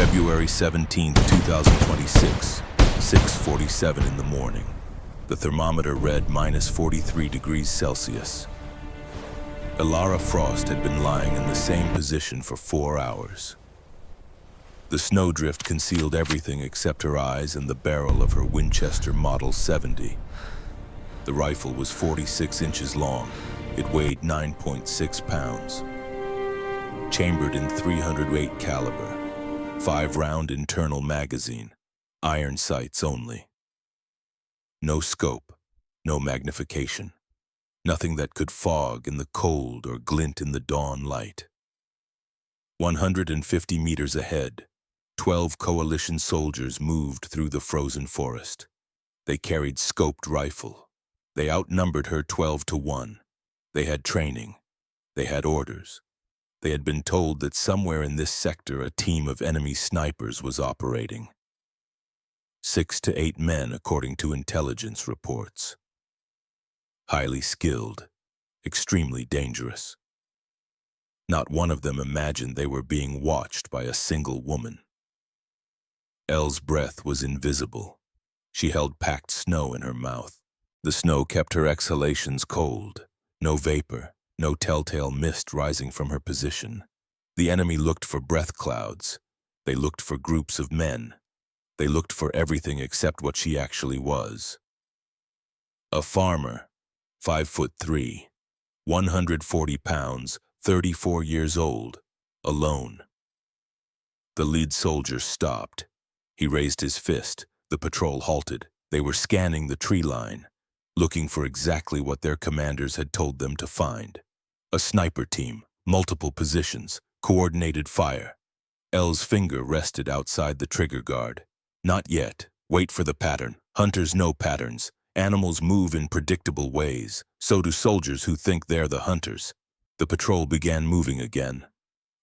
February 17, 2026, 6:47 in the morning. The thermometer read minus 43 degrees Celsius. Elara Frost had been lying in the same position for 4 hours. The snowdrift concealed everything except her eyes and the barrel of her Winchester Model 70. The rifle was 46 inches long. It weighed 9.6 pounds. Chambered in .308 caliber, 5-round internal magazine, iron sights only. No scope, no magnification, nothing that could fog in the cold or glint in the dawn light. 150 meters ahead, 12 coalition soldiers moved through the frozen forest. They carried scoped rifle. They outnumbered her 12-1. They had training. They had orders. They had been told that somewhere in this sector a team of enemy snipers was operating. 6 to 8 men, according to intelligence reports. Highly skilled, extremely dangerous. Not one of them imagined they were being watched by a single woman. Elle's breath was invisible. She held packed snow in her mouth. The snow kept her exhalations cold. No vapor, no telltale mist rising from her position. The enemy looked for breath clouds. They looked for groups of men. They looked for everything except what she actually was. A farmer, 5'3", 140 pounds, 34 years old, alone. The lead soldier stopped. He raised his fist. The patrol halted. They were scanning the tree line, looking for exactly what their commanders had told them to find. A sniper team, multiple positions, coordinated fire. Elle's finger rested outside the trigger guard. Not yet. Wait for the pattern. Hunters know patterns. Animals move in predictable ways. So do soldiers who think they're the hunters. The patrol began moving again,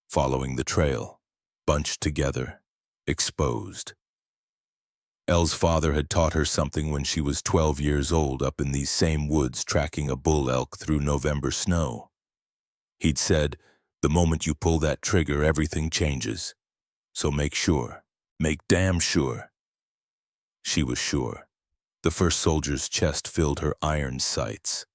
following the trail, bunched together, exposed. Elle's father had taught her something when she was 12 years old up in these same woods tracking a bull elk through November snow. He'd said, the moment you pull that trigger, everything changes. So make sure. Make damn sure. She was sure. The first soldier's chest filled her iron sights.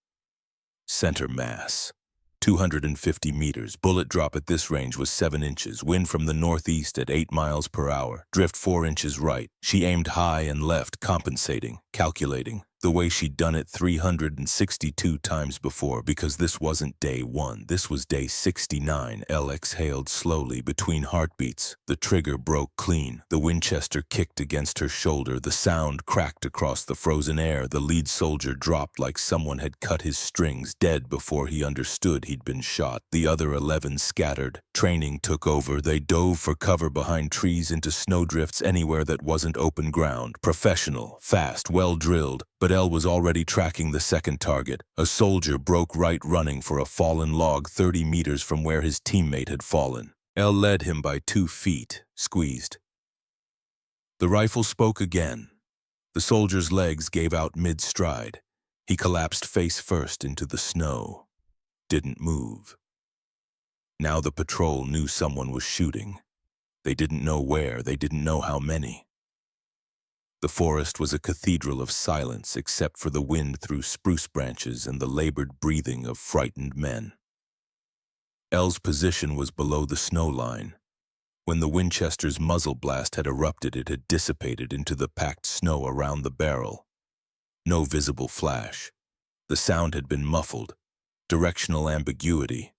Center mass. 250 meters. Bullet drop at this range was 7 inches. Wind from the northeast at 8 miles per hour. Drift 4 inches right. She aimed high and left, compensating, calculating, the way she'd done it 362 times before, because this wasn't day 1. This was day 69. Elle exhaled slowly between heartbeats. The trigger broke clean. The Winchester kicked against her shoulder. The sound cracked across the frozen air. The lead soldier dropped like someone had cut his strings, dead before he understood he'd been shot. The other 11 scattered. Training took over. They dove for cover behind trees into snowdrifts anywhere that wasn't open ground. Professional, fast, well-drilled. But Elle was already tracking the second target. A soldier broke right running for a fallen log 30 meters from where his teammate had fallen. Elle led him by 2 feet, squeezed. The rifle spoke again. The soldier's legs gave out mid-stride. He collapsed face first into the snow. Didn't move. Now the patrol knew someone was shooting. They didn't know where, they didn't know how many. The forest was a cathedral of silence except for the wind through spruce branches and the labored breathing of frightened men. Elle's position was below the snow line. When the Winchester's muzzle blast had erupted, it had dissipated into the packed snow around the barrel. No visible flash. The sound had been muffled. Directional ambiguity.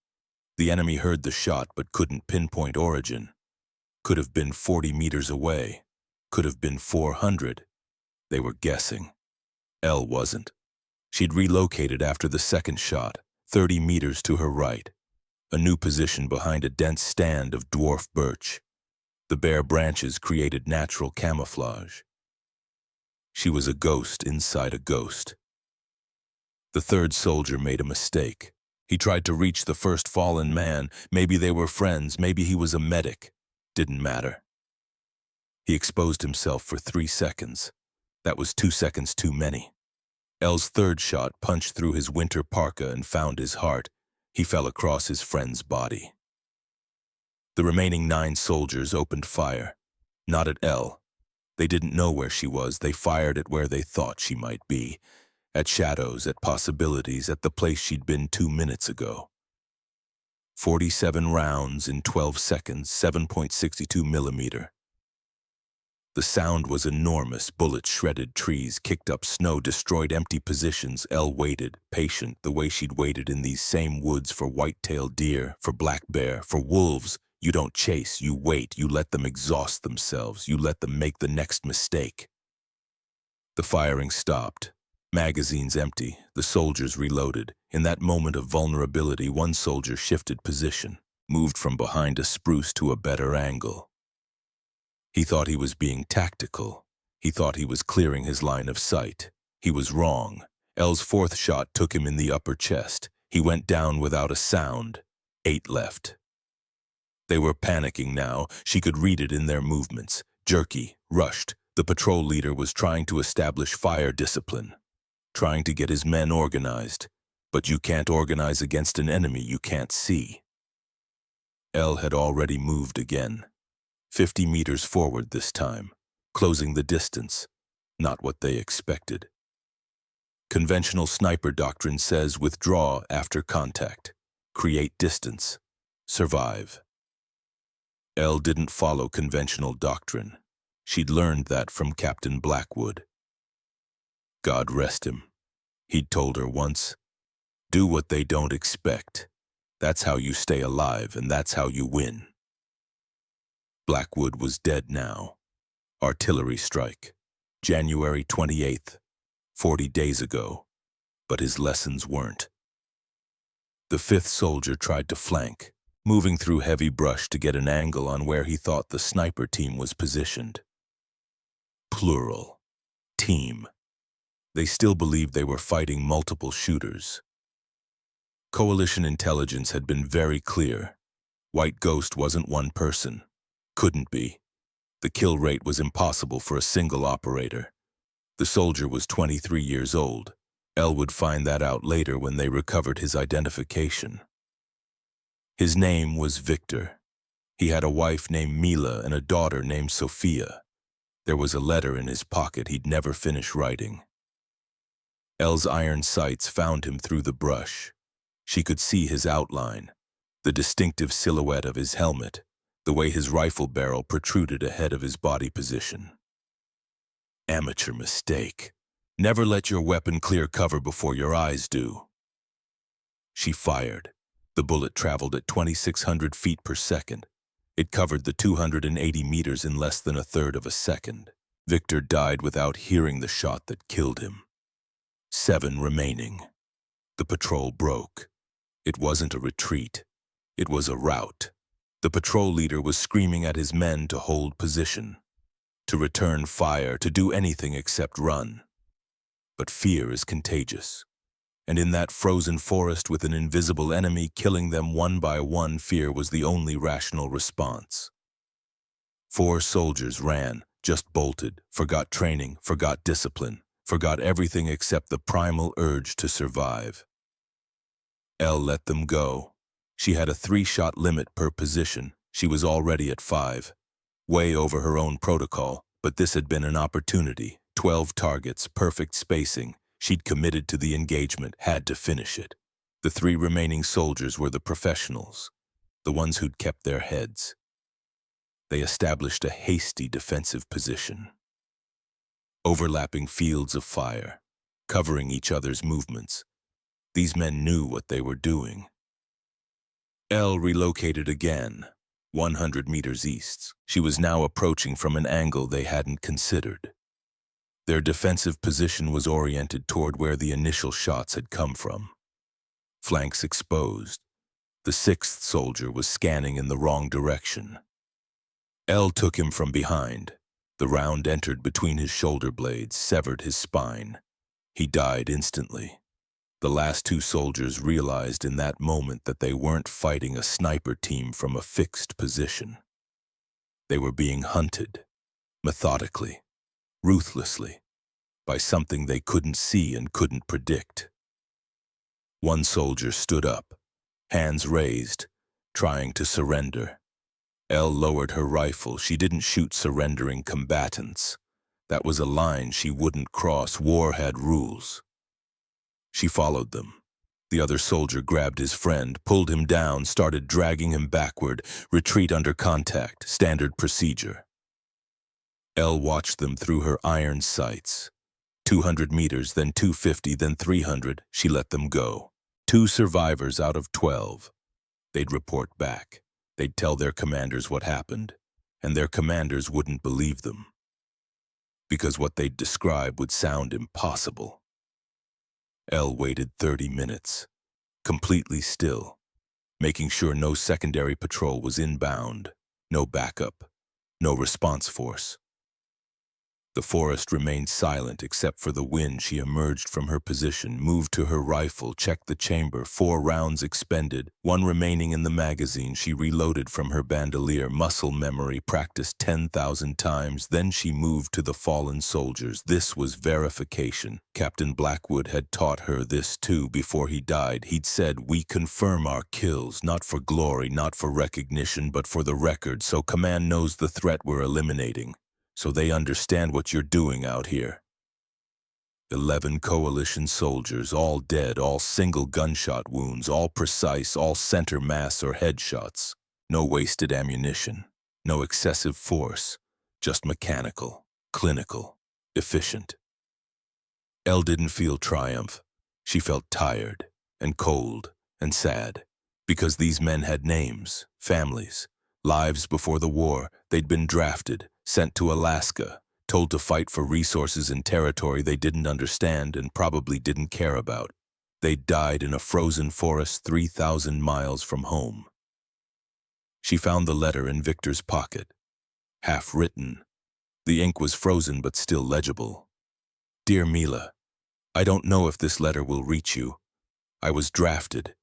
The enemy heard the shot but couldn't pinpoint origin. Could have been 40 meters away. Could have been 400. They were guessing. Elle wasn't. She'd relocated after the second shot, 30 meters to her right. A new position behind a dense stand of dwarf birch. The bare branches created natural camouflage. She was a ghost inside a ghost. The third soldier made a mistake. He tried to reach the first fallen man. Maybe they were friends, maybe he was a medic. Didn't matter. He exposed himself for 3 seconds. That was 2 seconds too many. Elle's third shot punched through his winter parka and found his heart. He fell across his friend's body. The remaining 9 soldiers opened fire. Not at L. They didn't know where she was. They fired at where they thought she might be. At shadows, at possibilities, at the place she'd been 2 minutes ago. 47 rounds in 12 seconds, 7.62 millimeter. The sound was enormous. Bullets shredded trees, kicked up snow, destroyed empty positions. Elle waited, patient, the way she'd waited in these same woods for white-tailed deer, for black bear, for wolves. You don't chase, you wait, you let them exhaust themselves, you let them make the next mistake. The firing stopped. Magazines empty, the soldiers reloaded. In that moment of vulnerability, one soldier shifted position, moved from behind a spruce to a better angle. He thought he was being tactical. He thought he was clearing his line of sight. He was wrong. L's fourth shot took him in the upper chest. He went down without a sound. 8 left. They were panicking now. She could read it in their movements. Jerky, rushed. The patrol leader was trying to establish fire discipline, trying to get his men organized. But you can't organize against an enemy you can't see. L had already moved again. 50 meters forward this time, closing the distance. Not what they expected. Conventional sniper doctrine says withdraw after contact, create distance, survive. Elle didn't follow conventional doctrine. She'd learned that from Captain Blackwood. God rest him. He'd told her once, do what they don't expect. That's how you stay alive, and that's how you win. Blackwood was dead now. Artillery strike. January 28th, 40 days ago. But his lessons weren't. The 5th soldier tried to flank, moving through heavy brush to get an angle on where he thought the sniper team was positioned. Plural. Team. They still believed they were fighting multiple shooters. Coalition intelligence had been very clear. White Ghost wasn't one person. Couldn't be. The kill rate was impossible for a single operator. The soldier was 23 years old. Elle would find that out later when they recovered his identification. His name was Victor. He had a wife named Mila and a daughter named Sophia. There was a letter in his pocket he'd never finish writing. Elle's iron sights found him through the brush. She could see his outline, the distinctive silhouette of his helmet, the way his rifle barrel protruded ahead of his body position. Amateur mistake. Never let your weapon clear cover before your eyes do. She fired. The bullet traveled at 2,600 feet per second. It covered the 280 meters in less than a third of a second. Victor died without hearing the shot that killed him. 7 remaining. The patrol broke. It wasn't a retreat. It was a rout. The patrol leader was screaming at his men to hold position, to return fire, to do anything except run. But fear is contagious. And in that frozen forest with an invisible enemy killing them one by one, fear was the only rational response. 4 soldiers ran, just bolted, forgot training, forgot discipline, forgot everything except the primal urge to survive. Elle let them go. She had a 3-shot limit per position. She was already at 5. Way over her own protocol, but this had been an opportunity. 12 targets, perfect spacing. She'd committed to the engagement, had to finish it. The 3 remaining soldiers were the professionals, the ones who'd kept their heads. They established a hasty defensive position. Overlapping fields of fire, covering each other's movements. These men knew what they were doing. Elle relocated again, 100 meters east. She was now approaching from an angle they hadn't considered. Their defensive position was oriented toward where the initial shots had come from. Flanks exposed. The 6th soldier was scanning in the wrong direction. Elle took him from behind. The round entered between his shoulder blades, severed his spine. He died instantly. The last 2 soldiers realized in that moment that they weren't fighting a sniper team from a fixed position. They were being hunted, methodically, ruthlessly, by something they couldn't see and couldn't predict. One soldier stood up, hands raised, trying to surrender. Elle lowered her rifle. She didn't shoot surrendering combatants. That was a line she wouldn't cross. War had rules. She followed them. The other soldier grabbed his friend, pulled him down, started dragging him backward. Retreat under contact, standard procedure. Elle watched them through her iron sights. 200 meters, then 250, then 300. She let them go. 2 survivors out of 12. They'd report back. They'd tell their commanders what happened, and their commanders wouldn't believe them, because what they'd describe would sound impossible. Elle waited 30 minutes, completely still, making sure no secondary patrol was inbound, no backup, no response force. The forest remained silent except for the wind. She emerged from her position, moved to her rifle, checked the chamber. 4 rounds expended, 1 remaining in the magazine. She reloaded from her bandolier. Muscle memory, practiced 10,000 times. Then she moved to the fallen soldiers. This was verification. Captain Blackwood had taught her this too before he died. He'd said, "We confirm our kills, not for glory, not for recognition, but for the record, so command knows the threat we're eliminating. So they understand what you're doing out here." 11 coalition soldiers, all dead, all single gunshot wounds, all precise, all center mass or headshots. No wasted ammunition, no excessive force, just mechanical, clinical, efficient. Elle didn't feel triumph. She felt tired and cold and sad, because these men had names, families, lives before the war. They'd been drafted, sent to Alaska, told to fight for resources and territory they didn't understand and probably didn't care about. They died in a frozen forest 3,000 miles from home. She found the letter in Victor's pocket, half written. The ink was frozen but still legible. "Dear Mila, I don't know if this letter will reach you. I was drafted.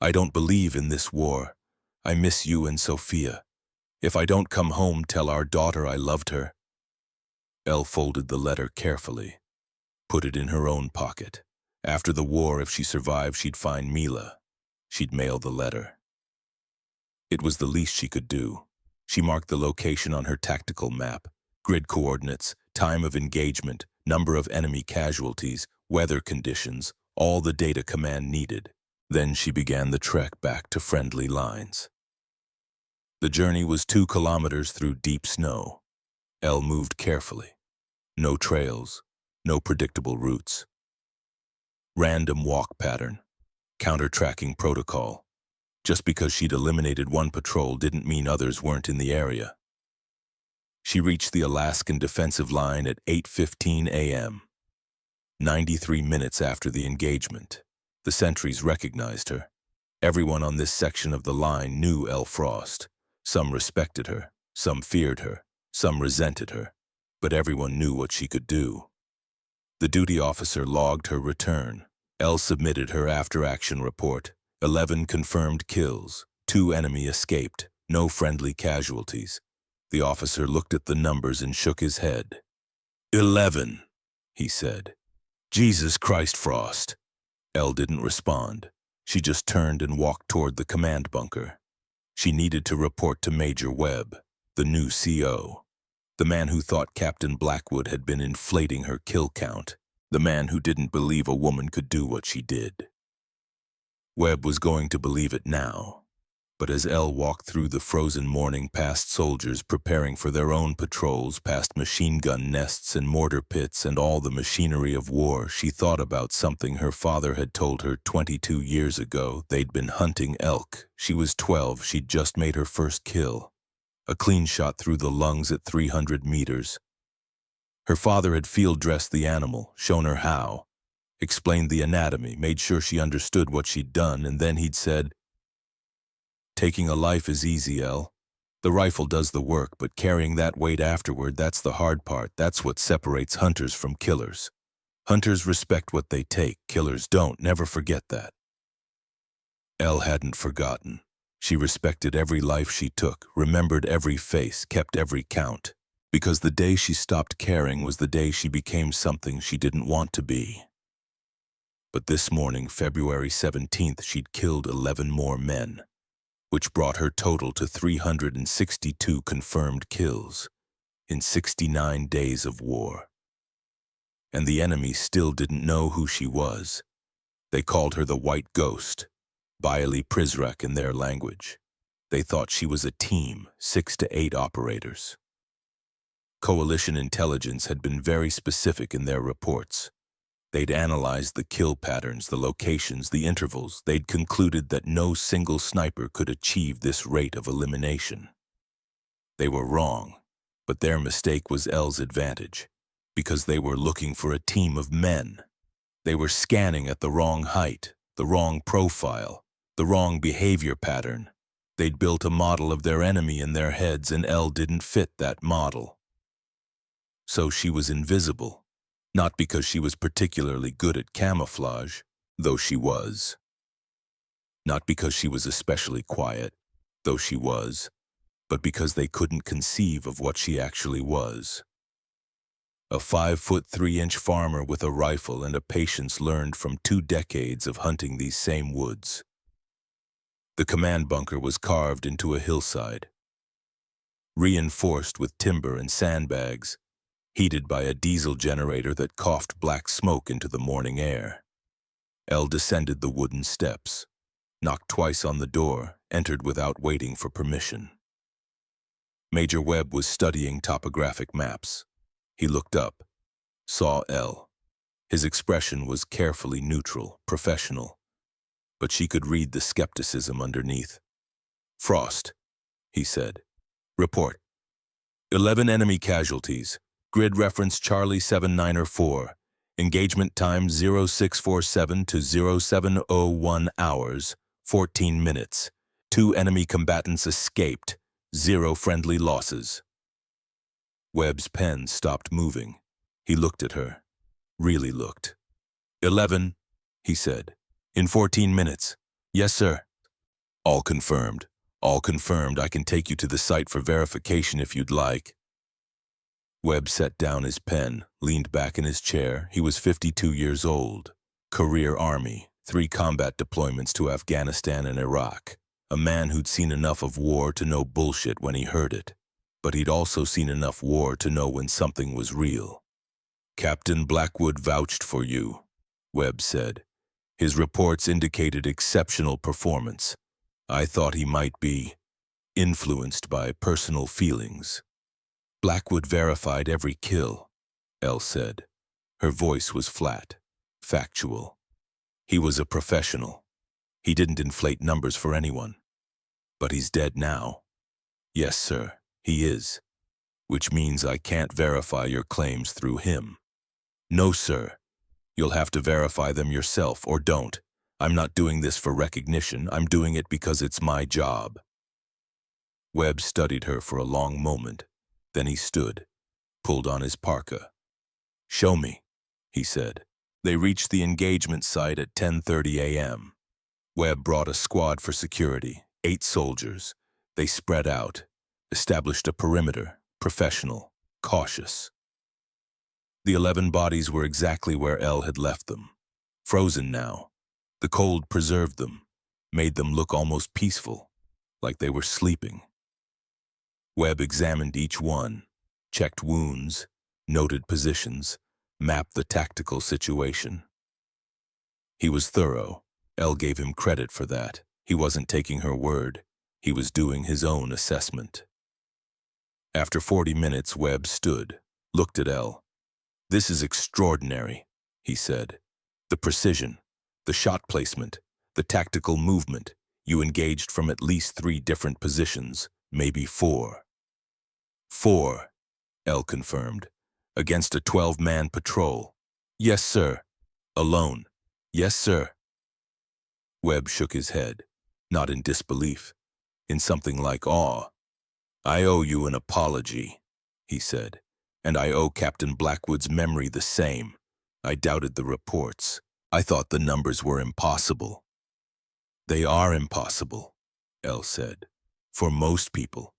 I don't believe in this war. I miss you and Sophia. If I don't come home, tell our daughter I loved her." Elle folded the letter carefully, put it in her own pocket. After the war, if she survived, she'd find Mila. She'd mail the letter. It was the least she could do. She marked the location on her tactical map, grid coordinates, time of engagement, number of enemy casualties, weather conditions, all the data command needed. Then she began the trek back to friendly lines. The journey was 2 kilometers through deep snow. Elle moved carefully. No trails, no predictable routes. Random walk pattern, counter-tracking protocol. Just because she'd eliminated one patrol didn't mean others weren't in the area. She reached the Alaskan defensive line at 8:15 a.m., 93 minutes after the engagement. The sentries recognized her. Everyone on this section of the line knew Elle Frost. Some respected her, some feared her, some resented her, but everyone knew what she could do. The duty officer logged her return. Elle submitted her after-action report. 11 confirmed kills, 2 enemy escaped, no friendly casualties. The officer looked at the numbers and shook his head. 11, he said. "Jesus Christ, Frost." Elle didn't respond. She just turned and walked toward the command bunker. She needed to report to Major Webb, the new CO, the man who thought Captain Blackwood had been inflating her kill count, the man who didn't believe a woman could do what she did. Webb was going to believe it now. But as Elle walked through the frozen morning past soldiers preparing for their own patrols, past machine gun nests and mortar pits and all the machinery of war, she thought about something her father had told her 22 years ago. They'd been hunting elk. She was 12. She'd just made her first kill. A clean shot through the lungs at 300 meters. Her father had field-dressed the animal, shown her how, explained the anatomy, made sure she understood what she'd done, and then he'd said, "Taking a life is easy, Elle. The rifle does the work, but carrying that weight afterward, that's the hard part. That's what separates hunters from killers. Hunters respect what they take, killers don't. Never forget that." Elle hadn't forgotten. She respected every life she took, remembered every face, kept every count. Because the day she stopped caring was the day she became something she didn't want to be. But this morning, February 17th, she'd killed 11 more men. which brought her total to 362 confirmed kills in 69 days of war. And the enemy still didn't know who she was. They called her the White Ghost, Bailey Prizrak in their language. They thought she was a team, 6 to 8 operators. Coalition intelligence had been very specific in their reports. They'd analyzed the kill patterns, the locations, the intervals. They'd concluded that no single sniper could achieve this rate of elimination. They were wrong, but their mistake was L's advantage, because they were looking for a team of men. They were scanning at the wrong height, the wrong profile, the wrong behavior pattern. They'd built a model of their enemy in their heads, and L didn't fit that model. So she was invisible, not because she was particularly good at camouflage, though she was. Not because she was especially quiet, though she was, but because they couldn't conceive of what she actually was. A 5'3" farmer with a rifle and a patience learned from 2 decades of hunting these same woods. The command bunker was carved into a hillside, reinforced with timber and sandbags, heated by a diesel generator that coughed black smoke into the morning air. L descended the wooden steps, knocked twice on the door, entered without waiting for permission. Major Webb was studying topographic maps. He looked up, saw L. His expression was carefully neutral, professional, but she could read the skepticism underneath. "Frost," he said. "Report. 11 enemy casualties. Grid reference Charlie 7904. Engagement time 0647 to 0701 hours, 14 minutes. 2 enemy combatants escaped. 0 friendly losses." Webb's pen stopped moving. He looked at her. Really looked. 11, he said. "In 14 minutes. Yes, sir." "All confirmed. All confirmed. I can take you to the site for verification if you'd like." Webb set down his pen, leaned back in his chair. He was 52 years old. Career Army, 3 combat deployments to Afghanistan and Iraq. A man who'd seen enough of war to know bullshit when he heard it. But he'd also seen enough war to know when something was real. "Captain Blackwood vouched for you," Webb said. "His reports indicated exceptional performance. I thought he might be influenced by personal feelings." "Blackwood verified every kill," Elle said. Her voice was flat, factual. "He was a professional. He didn't inflate numbers for anyone. But he's dead now." "Yes, sir, he is. Which means I can't verify your claims through him." "No, sir. You'll have to verify them yourself, or don't. I'm not doing this for recognition. I'm doing it because it's my job." Webb studied her for a long moment. Then he stood, pulled on his parka. "Show me," he said. They reached the engagement site at 10:30 a.m. Webb brought a squad for security, 8 soldiers. They spread out, established a perimeter, professional, cautious. The 11 bodies were exactly where Elle had left them. Frozen now. The cold preserved them, made them look almost peaceful, like they were sleeping. Webb examined each one, checked wounds, noted positions, mapped the tactical situation. He was thorough. Elle gave him credit for that. He wasn't taking her word. He was doing his own assessment. After 40 minutes, Webb stood, looked at Elle. "This is extraordinary," he said. "The precision, the shot placement, the tactical movement. You engaged from at least 3 different positions, maybe 4. 4, Elle confirmed, against a 12-man patrol. "Yes, sir." "Alone." "Yes, sir." Webb shook his head, not in disbelief, in something like awe. "I owe you an apology," he said, "and I owe Captain Blackwood's memory the same. I doubted the reports. I thought the numbers were impossible." "They are impossible," Elle said, "for most people.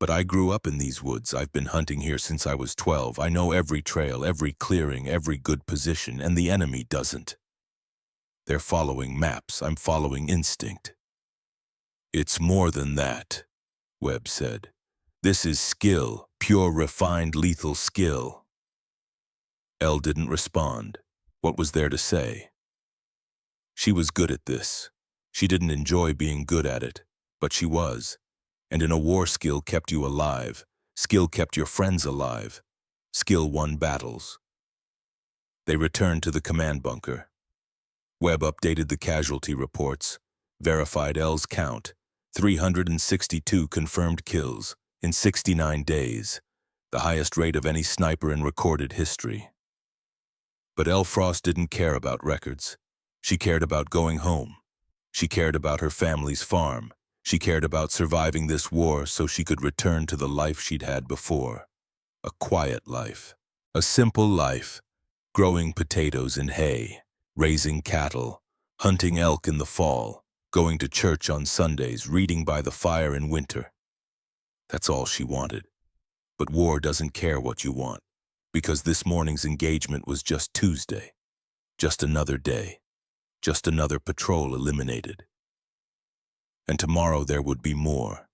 But I grew up in these woods. I've been hunting here since I was 12. I know every trail, every clearing, every good position, and the enemy doesn't. They're following maps. I'm following instinct." It's more than that, Webb said. This is skill, pure refined lethal skill. Elle didn't respond. What was there to say? She was good at this. She didn't enjoy being good at it, but she was. And in a war, skill kept you alive. Skill kept your friends alive. Skill won battles. They returned to the command bunker. Webb updated the casualty reports, verified Elle's count, 362 confirmed kills in 69 days, the highest rate of any sniper in recorded history. But Elle Frost didn't care about records. She cared about going home. She cared about her family's farm. She cared about surviving this war so she could return to the life she'd had before. A quiet life. A simple life. Growing potatoes and hay. Raising cattle. Hunting elk in the fall. Going to church on Sundays. Reading by the fire in winter. That's all she wanted. But war doesn't care what you want. Because this morning's engagement was just Tuesday. Just another day. Just another patrol eliminated. And tomorrow there would be more.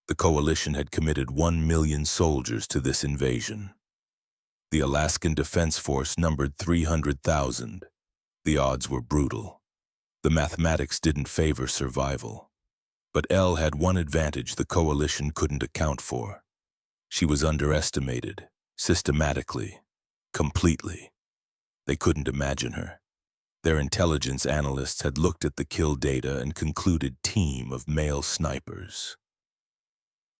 The coalition had committed 1 million soldiers to this invasion. The Alaskan Defense Force numbered 300,000. The odds were brutal. The mathematics didn't favor survival. But Elle had one advantage the coalition couldn't account for. She was underestimated, systematically, completely. They couldn't imagine her. Their intelligence analysts had looked at the kill data and concluded team of male snipers.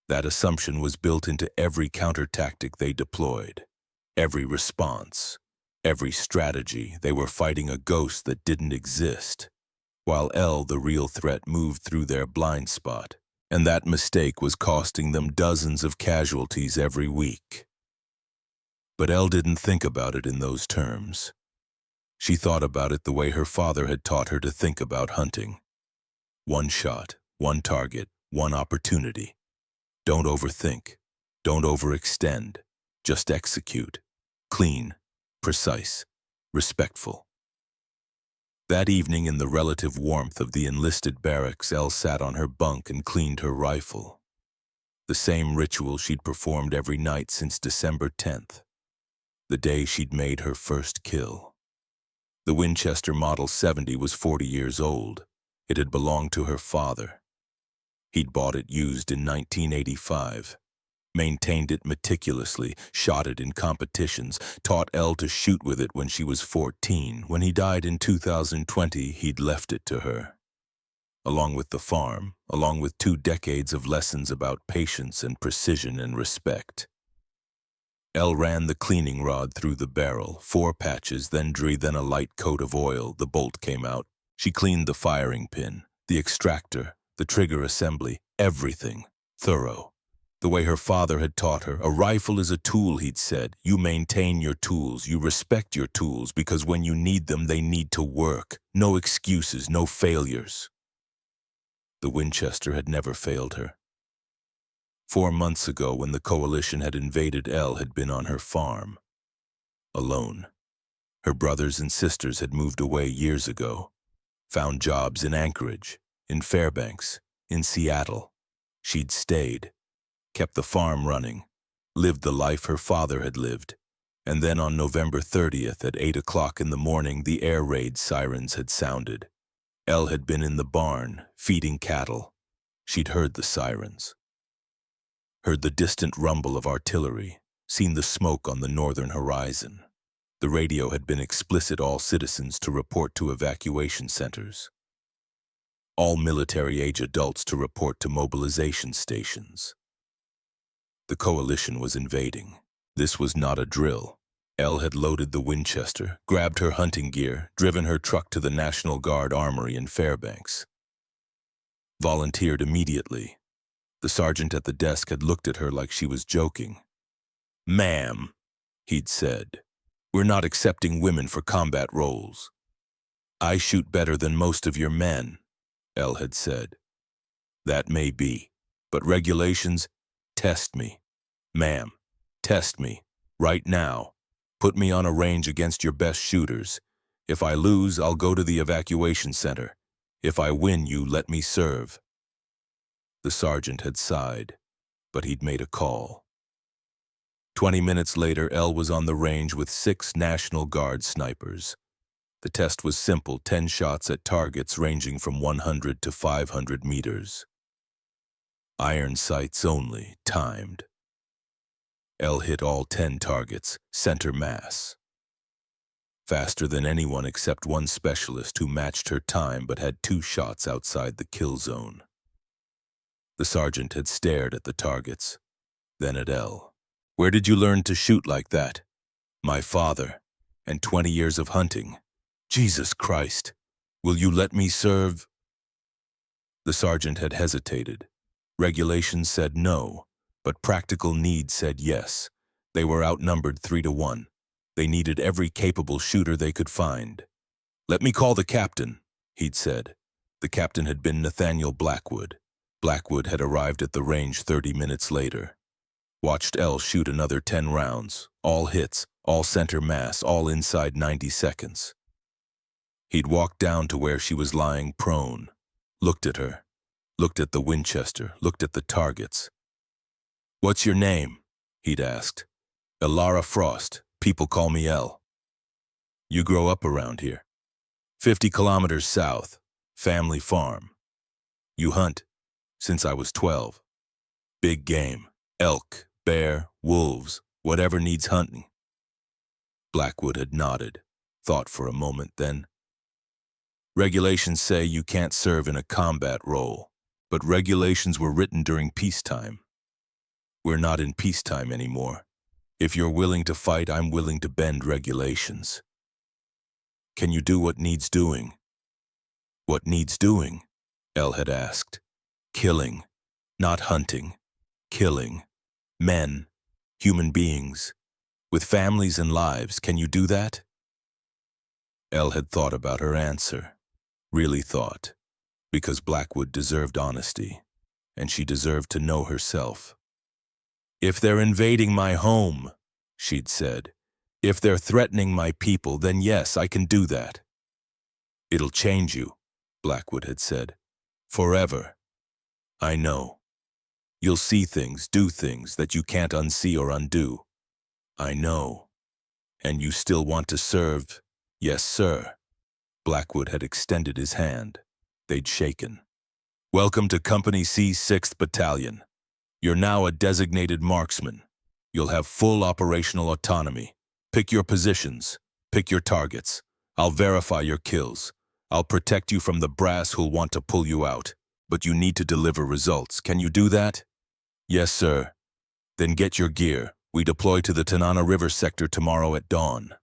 That assumption was built into every counter-tactic they deployed, every response, every strategy. They were fighting a ghost that didn't exist, while Elle, the real threat, moved through their blind spot, and that mistake was costing them dozens of casualties every week. But Elle didn't think about it in those terms. She thought about it the way her father had taught her to think about hunting. One shot, one target, one opportunity. Don't overthink. Don't overextend. Just execute. Clean, precise, respectful. That evening, in the relative warmth of the enlisted barracks, Elle sat on her bunk and cleaned her rifle. The same ritual she'd performed every night since December 10th, the day she'd made her first kill. The Winchester Model 70 was 40 years old. It had belonged to her father. He'd bought it used in 1985, maintained it meticulously, shot it in competitions, taught Elle to shoot with it when she was 14. When he died in 2020, he'd left it to her. Along with the farm, along with 2 decades of lessons about patience and precision and respect. Elle ran the cleaning rod through the barrel, 4 patches, then a light coat of oil. The bolt came out. She cleaned the firing pin, the extractor, the trigger assembly, everything, thorough. The way her father had taught her. A rifle is a tool, he'd said. You maintain your tools, you respect your tools, because when you need them, they need to work. No excuses, no failures. The Winchester had never failed her. 4 months ago, when the coalition had invaded, Elle had been on her farm. Alone. Her brothers and sisters had moved away years ago. Found jobs in Anchorage, in Fairbanks, in Seattle. She'd stayed. Kept the farm running. Lived the life her father had lived. And then on November 30th at 8 o'clock in the morning, the air raid sirens had sounded. Elle had been in the barn, feeding cattle. She'd heard the sirens. Heard the distant rumble of artillery, seen the smoke on the northern horizon. The radio had been explicit: all citizens to report to evacuation centers. All military-age adults to report to mobilization stations. The coalition was invading. This was not a drill. Elle had loaded the Winchester, grabbed her hunting gear, driven her truck to the National Guard Armory in Fairbanks. Volunteered immediately. The sergeant at the desk had looked at her like she was joking. "Ma'am," he'd said, "we're not accepting women for combat roles." "I shoot better than most of your men," Elle had said. "That may be, but regulations, test me. Ma'am, test me, right now. Put me on a range against your best shooters. If I lose, I'll go to the evacuation center. If I win, you let me serve." The sergeant had sighed, but he'd made a call. 20 minutes later, Elle was on the range with 6 National Guard snipers. The test was simple, 10 shots at targets ranging from 100 to 500 meters. Iron sights only, timed. Elle hit all 10 targets, center mass. Faster than anyone except one specialist who matched her time but had 2 shots outside the kill zone. The sergeant had stared at the targets, then at Elle. "Where did you learn to shoot like that?" "My father, and 20 years of hunting." "Jesus Christ, will you let me serve?" The sergeant had hesitated. Regulations said no, but practical need said yes. They were outnumbered 3-1. They needed every capable shooter they could find. "Let me call the captain," he'd said. The captain had been Nathaniel Blackwood. Blackwood had arrived at the range 30 minutes later. Watched Elle shoot another 10 rounds, all hits, all center mass, all inside 90 seconds. He'd walked down to where she was lying prone, looked at her, looked at the Winchester, looked at the targets. "What's your name?" he'd asked. "Elara Frost. People call me Elle." "You grow up around here?" 50 kilometers south. Family farm." "You hunt?" "Since I was 12. "Big game. Elk, bear, wolves, whatever needs hunting." Blackwood had nodded, thought for a moment, then, "Regulations say you can't serve in a combat role, but regulations were written during peacetime. We're not in peacetime anymore. If you're willing to fight, I'm willing to bend regulations." "Can you do what needs doing?" "What needs doing?" Elle had asked. "Killing, not hunting. Killing. Men, human beings, with families and lives. Can you do that?" Elle had thought about her answer. Really thought. Because Blackwood deserved honesty, and she deserved to know herself. "If they're invading my home," she'd said, "if they're threatening my people, then yes, I can do that." "It'll change you," Blackwood had said. "Forever. I know. You'll see things, do things that you can't unsee or undo. I know. And you still want to serve?" "Yes, sir." Blackwood had extended his hand. They'd shaken. "Welcome to Company C, 6th Battalion. You're now a designated marksman. You'll have full operational autonomy. Pick your positions. Pick your targets. I'll verify your kills. I'll protect you from the brass who'll want to pull you out. But you need to deliver results. Can you do that?" "Yes, sir." "Then get your gear. We deploy to the Tanana River sector tomorrow at dawn."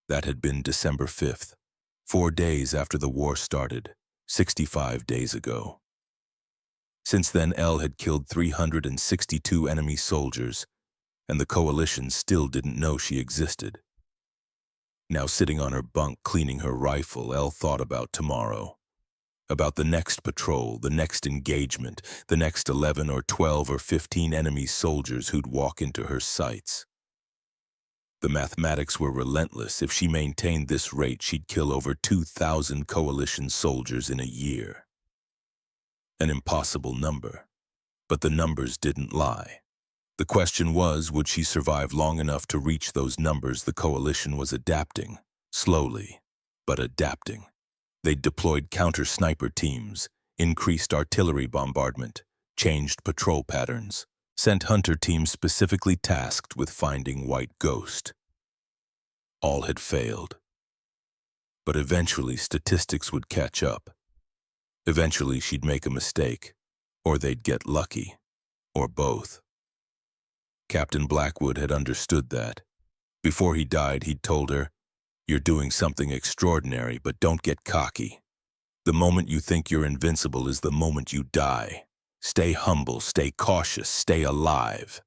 That had been December 5th, 4 days after the war started, 65 days ago. Since then, Elle had killed 362 enemy soldiers, and the coalition still didn't know she existed. Now sitting on her bunk cleaning her rifle, Elle thought about tomorrow. About the next patrol, the next engagement, the next 11 or 12 or 15 enemy soldiers who'd walk into her sights. The mathematics were relentless. If she maintained this rate, she'd kill over 2,000 coalition soldiers in a year. An impossible number, but the numbers didn't lie. The question was, would she survive long enough to reach those numbers? The coalition was adapting, slowly, but adapting. They'd deployed counter-sniper teams, increased artillery bombardment, changed patrol patterns, sent hunter teams specifically tasked with finding White Ghost. All had failed. But eventually statistics would catch up. Eventually she'd make a mistake, or they'd get lucky, or both. Captain Blackwood had understood that. Before he died, he'd told her, "You're doing something extraordinary, but don't get cocky. The moment you think you're invincible is the moment you die. Stay humble, stay cautious, stay alive."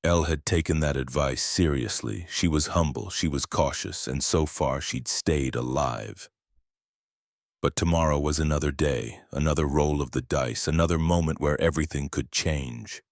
Elle had taken that advice seriously. She was humble, she was cautious, and so far she'd stayed alive. But tomorrow was another day, another roll of the dice, another moment where everything could change.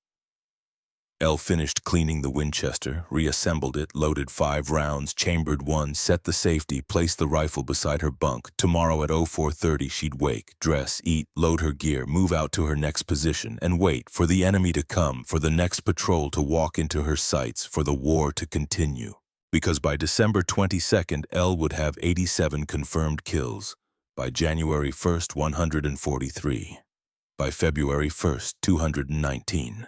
L finished cleaning the Winchester, reassembled it, loaded 5 rounds, chambered 1, set the safety, placed the rifle beside her bunk. Tomorrow at 04:30 she'd wake, dress, eat, load her gear, move out to her next position, and wait for the enemy to come, for the next patrol to walk into her sights, for the war to continue. Because by December 22nd, L would have 87 confirmed kills. By January 1st, 143. By February 1st, 219.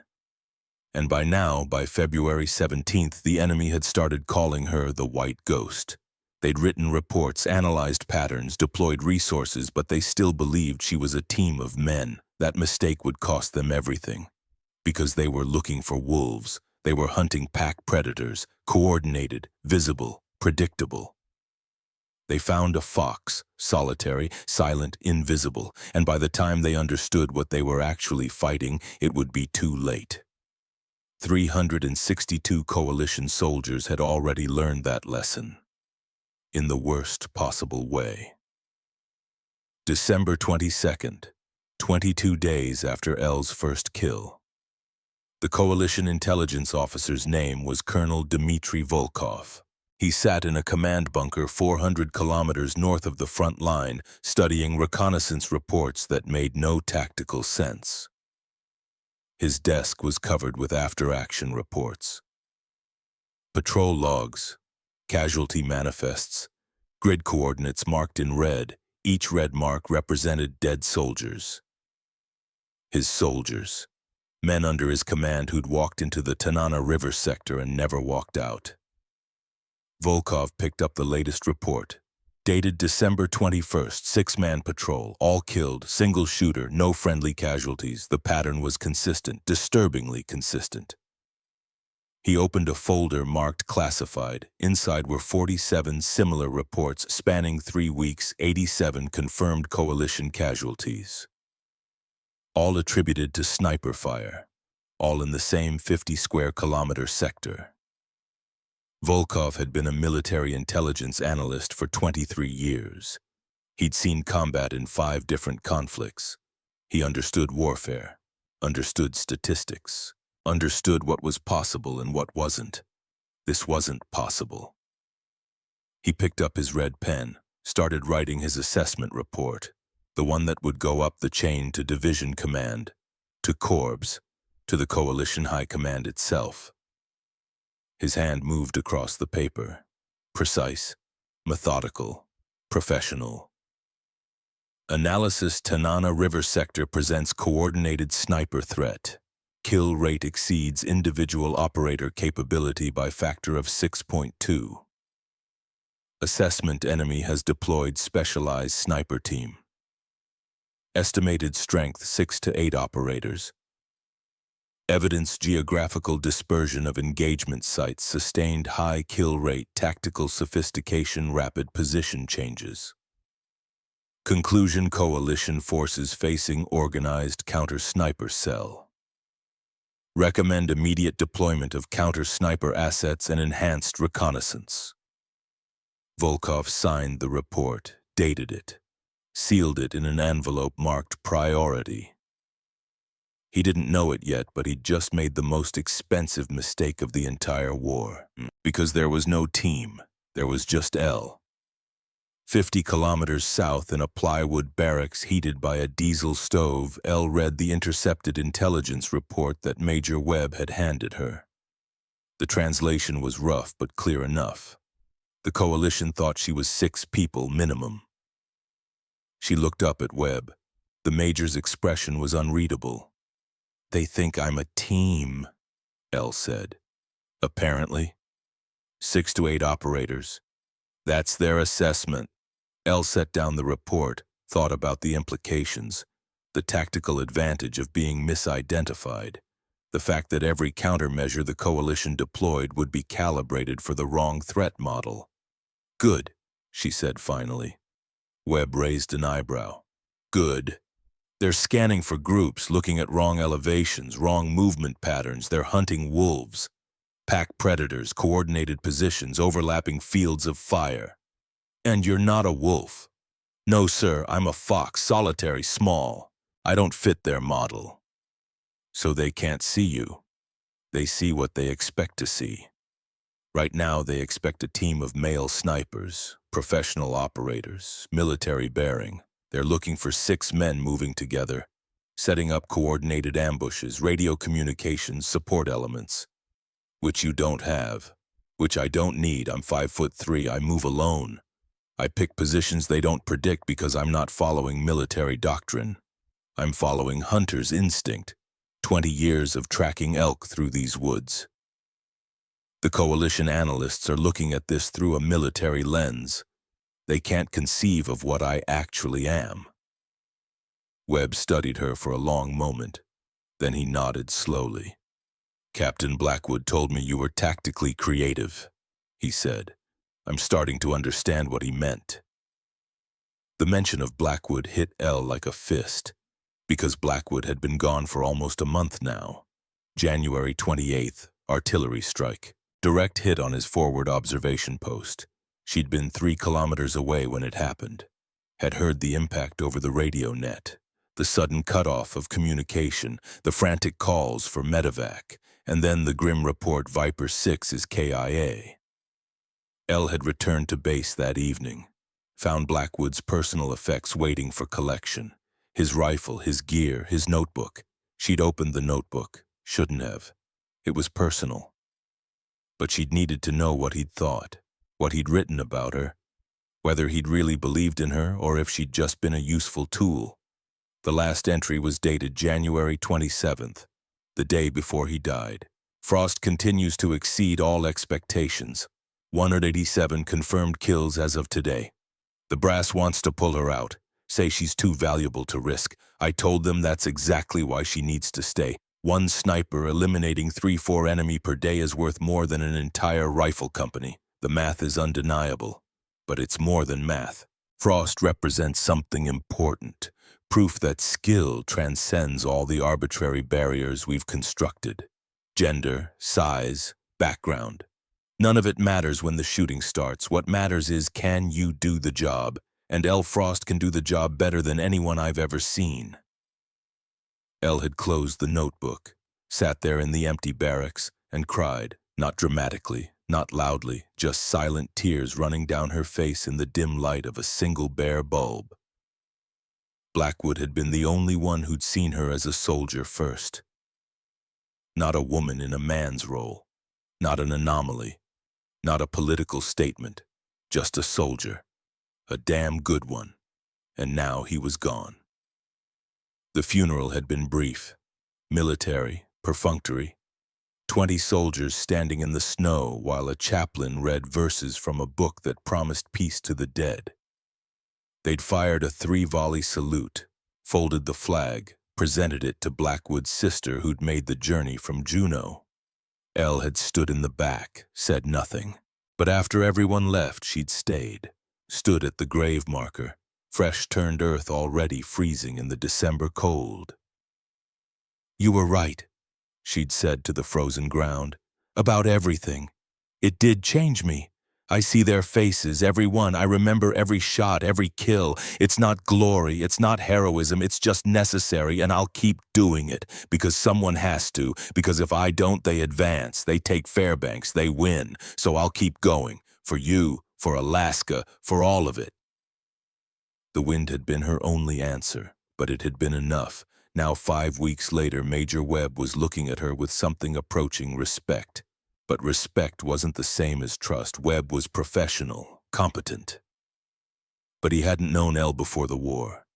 And by now, by February 17th, the enemy had started calling her the White Ghost. They'd written reports, analyzed patterns, deployed resources, but they still believed she was a team of men. That mistake would cost them everything. Because they were looking for wolves. They were hunting pack predators, coordinated, visible, predictable. They found a fox, solitary, silent, invisible, and by the time they understood what they were actually fighting, it would be too late. 362 coalition soldiers had already learned that lesson, in the worst possible way. December 22nd, 22 days after L's first kill. The coalition intelligence officer's name was Colonel Dmitry Volkov. He sat in a command bunker 400 kilometers north of the front line, studying reconnaissance reports that made no tactical sense. His desk was covered with after-action reports. Patrol logs, casualty manifests, grid coordinates marked in red. Each red mark represented dead soldiers. His soldiers, men under his command who'd walked into the Tanana River sector and never walked out. Volkov picked up the latest report. Dated December 21st, 6-man patrol, all killed, single shooter, no friendly casualties. The pattern was consistent, disturbingly consistent. He opened a folder marked classified. Inside were 47 similar reports spanning 3 weeks, 87 confirmed coalition casualties. All attributed to sniper fire, all in the same 50-square-kilometer sector. Volkov had been a military intelligence analyst for 23 years. He'd seen combat in 5 different conflicts. He understood warfare, understood statistics, understood what was possible and what wasn't. This wasn't possible. He picked up his red pen, started writing his assessment report, the one that would go up the chain to division command, to corps, to the coalition high command itself. His hand moved across the paper, precise, methodical, professional. Analysis: Tanana River sector presents coordinated sniper threat. Kill rate exceeds individual operator capability by factor of 6.2. Assessment: enemy has deployed specialized sniper team. Estimated strength: 6 to 8 operators. Evidence: geographical dispersion of engagement sites, sustained high kill rate, tactical sophistication, rapid position changes. Conclusion: coalition forces facing organized counter-sniper cell. Recommend immediate deployment of counter-sniper assets and enhanced reconnaissance. Volkov signed the report, dated it, sealed it in an envelope marked priority. He didn't know it yet, but he'd just made the most expensive mistake of the entire war. Because there was no team, there was just L. 50 kilometers south in a plywood barracks heated by a diesel stove, L read the intercepted intelligence report that Major Webb had handed her. The translation was rough but clear enough. The coalition thought she was 6 people minimum. She looked up at Webb. The Major's expression was unreadable. "They think I'm a team," L said. "Apparently. 6 to 8 operators. That's their assessment." L set down the report, thought about the implications, the tactical advantage of being misidentified, the fact that every countermeasure the coalition deployed would be calibrated for the wrong threat model. "Good," she said finally. Webb raised an eyebrow. "Good. They're scanning for groups, looking at wrong elevations, wrong movement patterns. They're hunting wolves, pack predators, coordinated positions, overlapping fields of fire. And you're not a wolf." "No, sir, I'm a fox, solitary, small. I don't fit their model." "So they can't see you. They see what they expect to see. Right now, they expect a team of male snipers, professional operators, military bearing. They're looking for 6 men moving together, setting up coordinated ambushes, radio communications, support elements, which you don't have, which I don't need. I'm 5'3", I move alone. I pick positions they don't predict because I'm not following military doctrine. I'm following hunter's instinct, 20 years of tracking elk through these woods. The coalition analysts are looking at this through a military lens. They can't conceive of what I actually am. Webb studied her for a long moment. Then he nodded slowly. Captain Blackwood told me you were tactically creative, he said. I'm starting to understand what he meant. The mention of Blackwood hit Elle like a fist, because Blackwood had been gone for almost a month now. January 28th, artillery strike. Direct hit on his forward observation post. She'd been 3 kilometers away when it happened. Had heard the impact over the radio net, the sudden cutoff of communication, the frantic calls for medevac, and then the grim report Viper 6 is KIA. Elle had returned to base that evening, found Blackwood's personal effects waiting for collection. His rifle, his gear, his notebook. She'd opened the notebook. Shouldn't have. It was personal. But she'd needed to know what he'd thought, what he'd written about her, whether he'd really believed in her or if she'd just been a useful tool. The last entry was dated January 27th, the day before he died. Frost continues to exceed all expectations. 187 confirmed kills as of today. The brass wants to pull her out, say she's too valuable to risk. I told them that's exactly why she needs to stay. 1 sniper eliminating 3-4 enemy per day is worth more than an entire rifle company. The math is undeniable, but it's more than math. Frost represents something important, proof that skill transcends all the arbitrary barriers we've constructed. Gender, size, background. None of it matters when the shooting starts. What matters is, can you do the job? And Elle Frost can do the job better than anyone I've ever seen. Elle had closed the notebook, sat there in the empty barracks, and cried, not dramatically, not loudly, just silent tears running down her face in the dim light of a single bare bulb. Blackwood had been the only one who'd seen her as a soldier first. Not a woman in a man's role, not an anomaly, not a political statement, just a soldier, a damn good one, and now he was gone. The funeral had been brief, military, perfunctory. 20 soldiers standing in the snow while a chaplain read verses from a book that promised peace to the dead. They'd fired a 3-volley salute, folded the flag, presented it to Blackwood's sister who'd made the journey from Juneau. Elle had stood in the back, said nothing. But after everyone left, she'd stayed, stood at the grave marker, fresh-turned earth already freezing in the December cold. You were right, she'd said to the frozen ground, about everything. It did change me. I see their faces, every one. I remember every shot, every kill. It's not glory, it's not heroism, it's just necessary, and I'll keep doing it, because someone has to, because if I don't, they advance, they take Fairbanks, they win. So I'll keep going, for you, for Alaska, for all of it. The wind had been her only answer, but it had been enough. Now 5 weeks later, Major Webb was looking at her with something approaching respect. But respect wasn't the same as trust. Webb was professional, competent. But he hadn't known Elle before the war,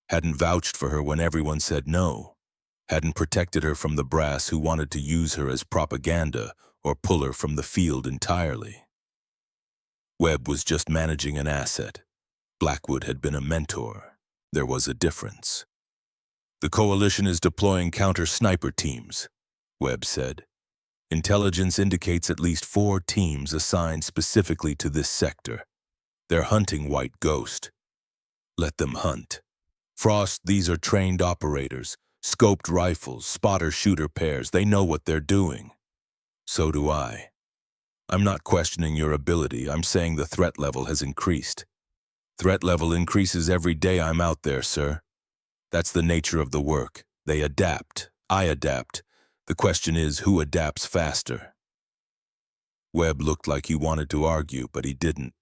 hadn't vouched for her when everyone said no, hadn't protected her from the brass who wanted to use her as propaganda or pull her from the field entirely. Webb was just managing an asset. Blackwood had been a mentor. There was a difference. The coalition is deploying counter-sniper teams, Webb said. Intelligence indicates at least 4 teams assigned specifically to this sector. They're hunting White Ghost. Let them hunt. Frost, these are trained operators, scoped rifles, spotter-shooter pairs. They know what they're doing. So do I. I'm not questioning your ability. I'm saying the threat level has increased. Threat level increases every day I'm out there, sir. That's the nature of the work. They adapt. I adapt. The question is, who adapts faster? Webb looked like he wanted to argue, but he didn't,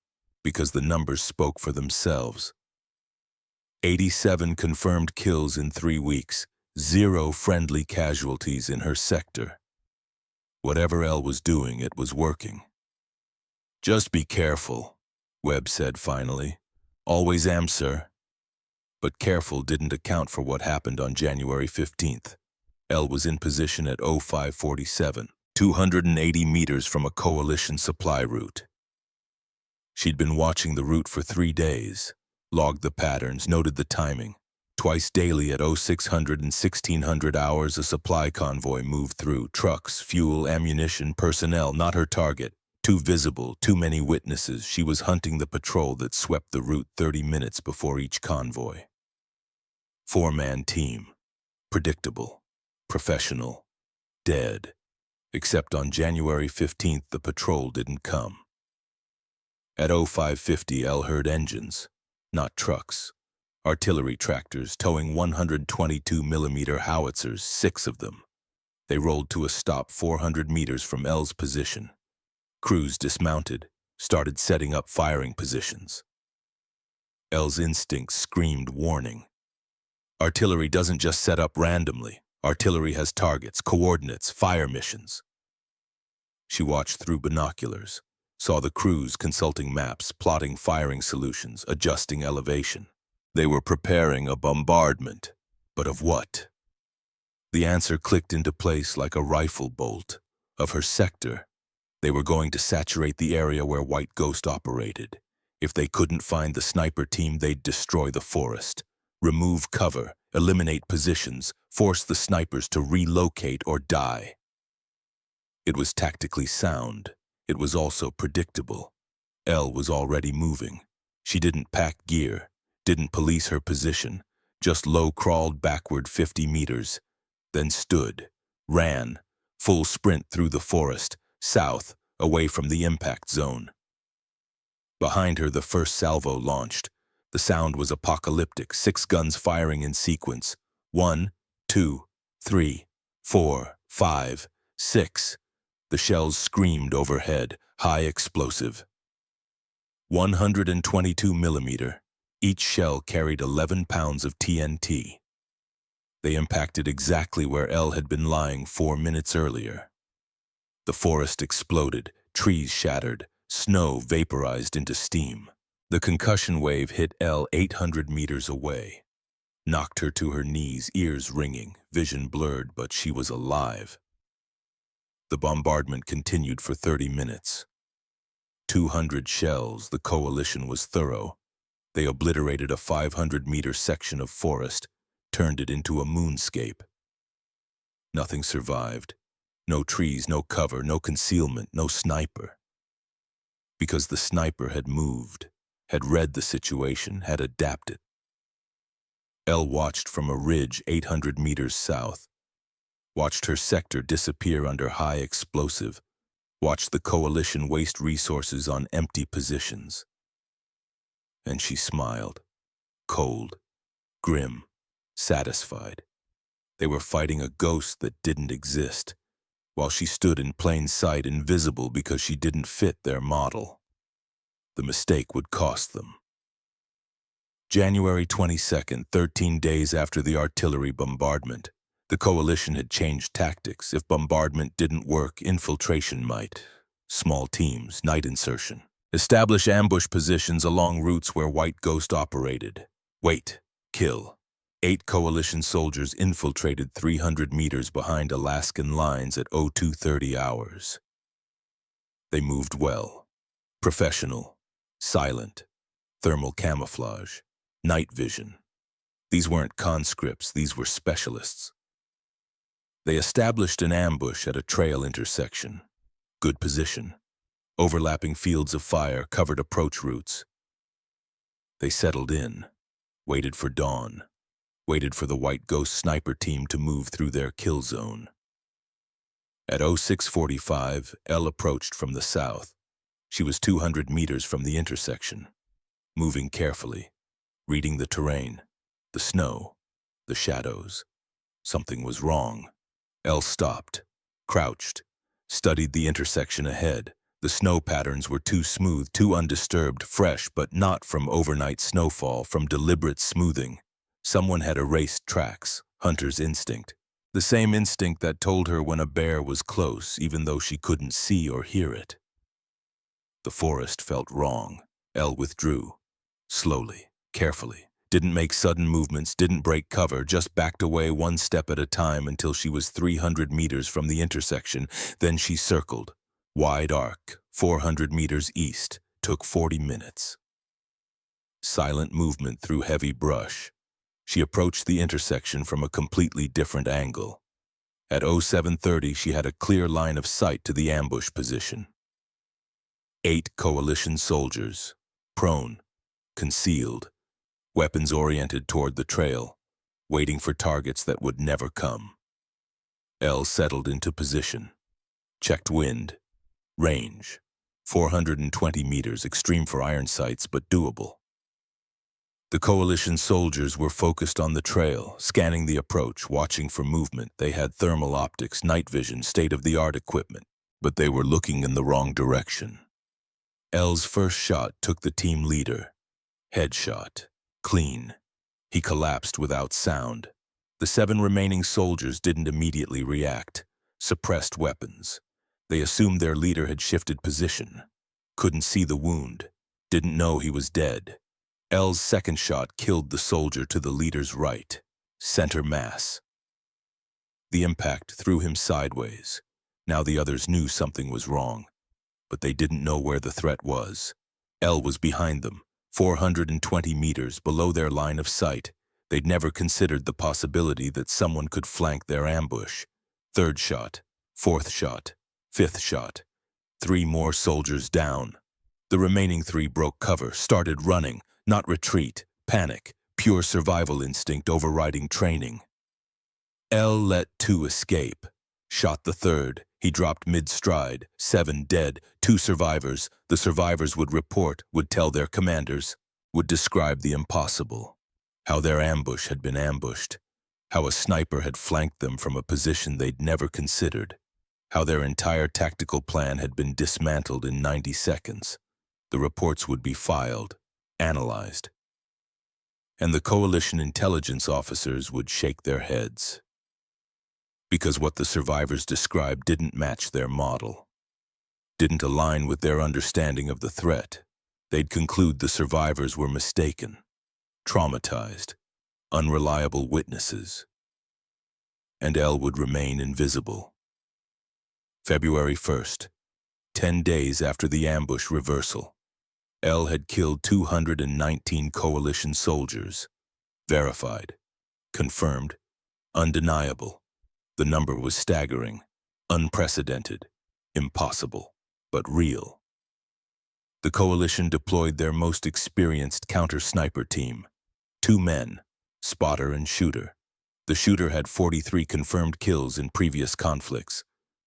because the numbers spoke for themselves. 87 confirmed kills in 3 weeks, 0 friendly casualties in her sector. Whatever Elle was doing, it was working. Just be careful, Webb said finally. Always am, sir. But careful didn't account for what happened on January 15th. Elle was in position at 0547, 280 meters from a coalition supply route. She'd been watching the route for 3 days, logged the patterns, noted the timing. Twice daily at 0600 and 1600 hours, a supply convoy moved through. Trucks, fuel, ammunition, personnel, not her target. Too visible, too many witnesses. She was hunting the patrol that swept the route 30 minutes before each convoy. 4-man team. Predictable. Professional. Dead. Except on January 15th, the patrol didn't come. At 0550, Elle heard engines, not trucks. Artillery tractors towing 122mm howitzers, 6 of them. They rolled to a stop 400 meters from Elle's position. Crews dismounted, started setting up firing positions. Elle's instincts screamed warning. Artillery doesn't just set up randomly. Artillery has targets, coordinates, fire missions. She watched through binoculars, saw the crews consulting maps, plotting firing solutions, adjusting elevation. They were preparing a bombardment, but of what? The answer clicked into place like a rifle bolt. Of her sector. They were going to saturate the area where White Ghost operated. If they couldn't find the sniper team, they'd destroy the forest. Remove cover, eliminate positions, force the snipers to relocate or die. It was tactically sound. It was also predictable. Elle was already moving. She didn't pack gear, didn't police her position, just low-crawled backward 50 meters, then stood, ran, full sprint through the forest, south, away from the impact zone. Behind her, the first salvo launched. The sound was apocalyptic, 6 guns firing in sequence. 1, 2, 3, 4, 5, 6. The shells screamed overhead, high explosive. 122mm. Each shell carried 11 pounds of TNT. They impacted exactly where Elle had been lying 4 minutes earlier. The forest exploded, trees shattered, snow vaporized into steam. The concussion wave hit Elle 800 meters away, knocked her to her knees, ears ringing, vision blurred, but she was alive. The bombardment continued for 30 minutes. 200 shells, the coalition was thorough. They obliterated a 500-meter section of forest, turned it into a moonscape. Nothing survived. No trees, no cover, no concealment, no sniper. Because the sniper had moved, had read the situation, had adapted. Elle watched from a ridge 800 meters south, watched her sector disappear under high explosive, watched the coalition waste resources on empty positions. And she smiled, cold, grim, satisfied. They were fighting a ghost that didn't exist, while she stood in plain sight, invisible because she didn't fit their model. The mistake would cost them. January 22nd, 13 days after the artillery bombardment. The coalition had changed tactics. If bombardment didn't work, infiltration might. Small teams, night insertion. Establish ambush positions along routes where White Ghost operated. Wait, kill. 8 coalition soldiers infiltrated 300 meters behind Alaskan lines at 0230 hours. They moved well. Professional. Silent. Thermal camouflage. Night vision. These weren't conscripts, these were specialists. They established an ambush at a trail intersection. Good position. Overlapping fields of fire covered approach routes. They settled in, waited for dawn, waited for the White Ghost sniper team to move through their kill zone. At 0645, Elle approached from the south. She was 200 meters from the intersection, moving carefully, reading the terrain, the snow, the shadows. Something was wrong. Elle stopped, crouched, studied the intersection ahead. The snow patterns were too smooth, too undisturbed, fresh, but not from overnight snowfall, from deliberate smoothing. Someone had erased tracks, hunter's instinct. The same instinct that told her when a bear was close, even though she couldn't see or hear it. The forest felt wrong. Elle withdrew. Slowly, carefully. Didn't make sudden movements, didn't break cover, just backed away one step at a time until she was 300 meters from the intersection. Then she circled. Wide arc, 400 meters east, took 40 minutes. Silent movement through heavy brush. She approached the intersection from a completely different angle. At 0730, she had a clear line of sight to the ambush position. 8 coalition soldiers, prone, concealed, weapons oriented toward the trail, waiting for targets that would never come. Elle settled into position, checked wind, range, 420 meters, extreme for iron sights, but doable. The coalition soldiers were focused on the trail, scanning the approach, watching for movement. They had thermal optics, night vision, state-of-the-art equipment, but they were looking in the wrong direction. Elle's first shot took the team leader. Headshot. Clean. He collapsed without sound. The 7 remaining soldiers didn't immediately react. Suppressed weapons. They assumed their leader had shifted position. Couldn't see the wound. Didn't know he was dead. Elle's second shot killed the soldier to the leader's right. Center mass. The impact threw him sideways. Now the others knew something was wrong, but they didn't know where the threat was. Elle was behind them, 420 meters below their line of sight. They'd never considered the possibility that someone could flank their ambush. Third shot, fourth shot, fifth shot. 3 more soldiers down. The remaining 3 broke cover, started running, not retreat, panic, pure survival instinct overriding training. Elle let 2 escape. Shot the third. He dropped mid-stride. 7 dead, 2 survivors. The survivors would report, would tell their commanders, would describe the impossible. How their ambush had been ambushed. How a sniper had flanked them from a position they'd never considered. How their entire tactical plan had been dismantled in 90 seconds. The reports would be filed, analyzed. And the coalition intelligence officers would shake their heads. Because what the survivors described didn't match their model. Didn't align with their understanding of the threat. They'd conclude the survivors were mistaken, traumatized, unreliable witnesses. And Elle would remain invisible. February 1st, 10 days after the ambush reversal. Elle had killed 219 coalition soldiers. Verified, confirmed, undeniable. The number was staggering, unprecedented, impossible, but real. The coalition deployed their most experienced counter-sniper team. 2 men, spotter and shooter. The shooter had 43 confirmed kills in previous conflicts.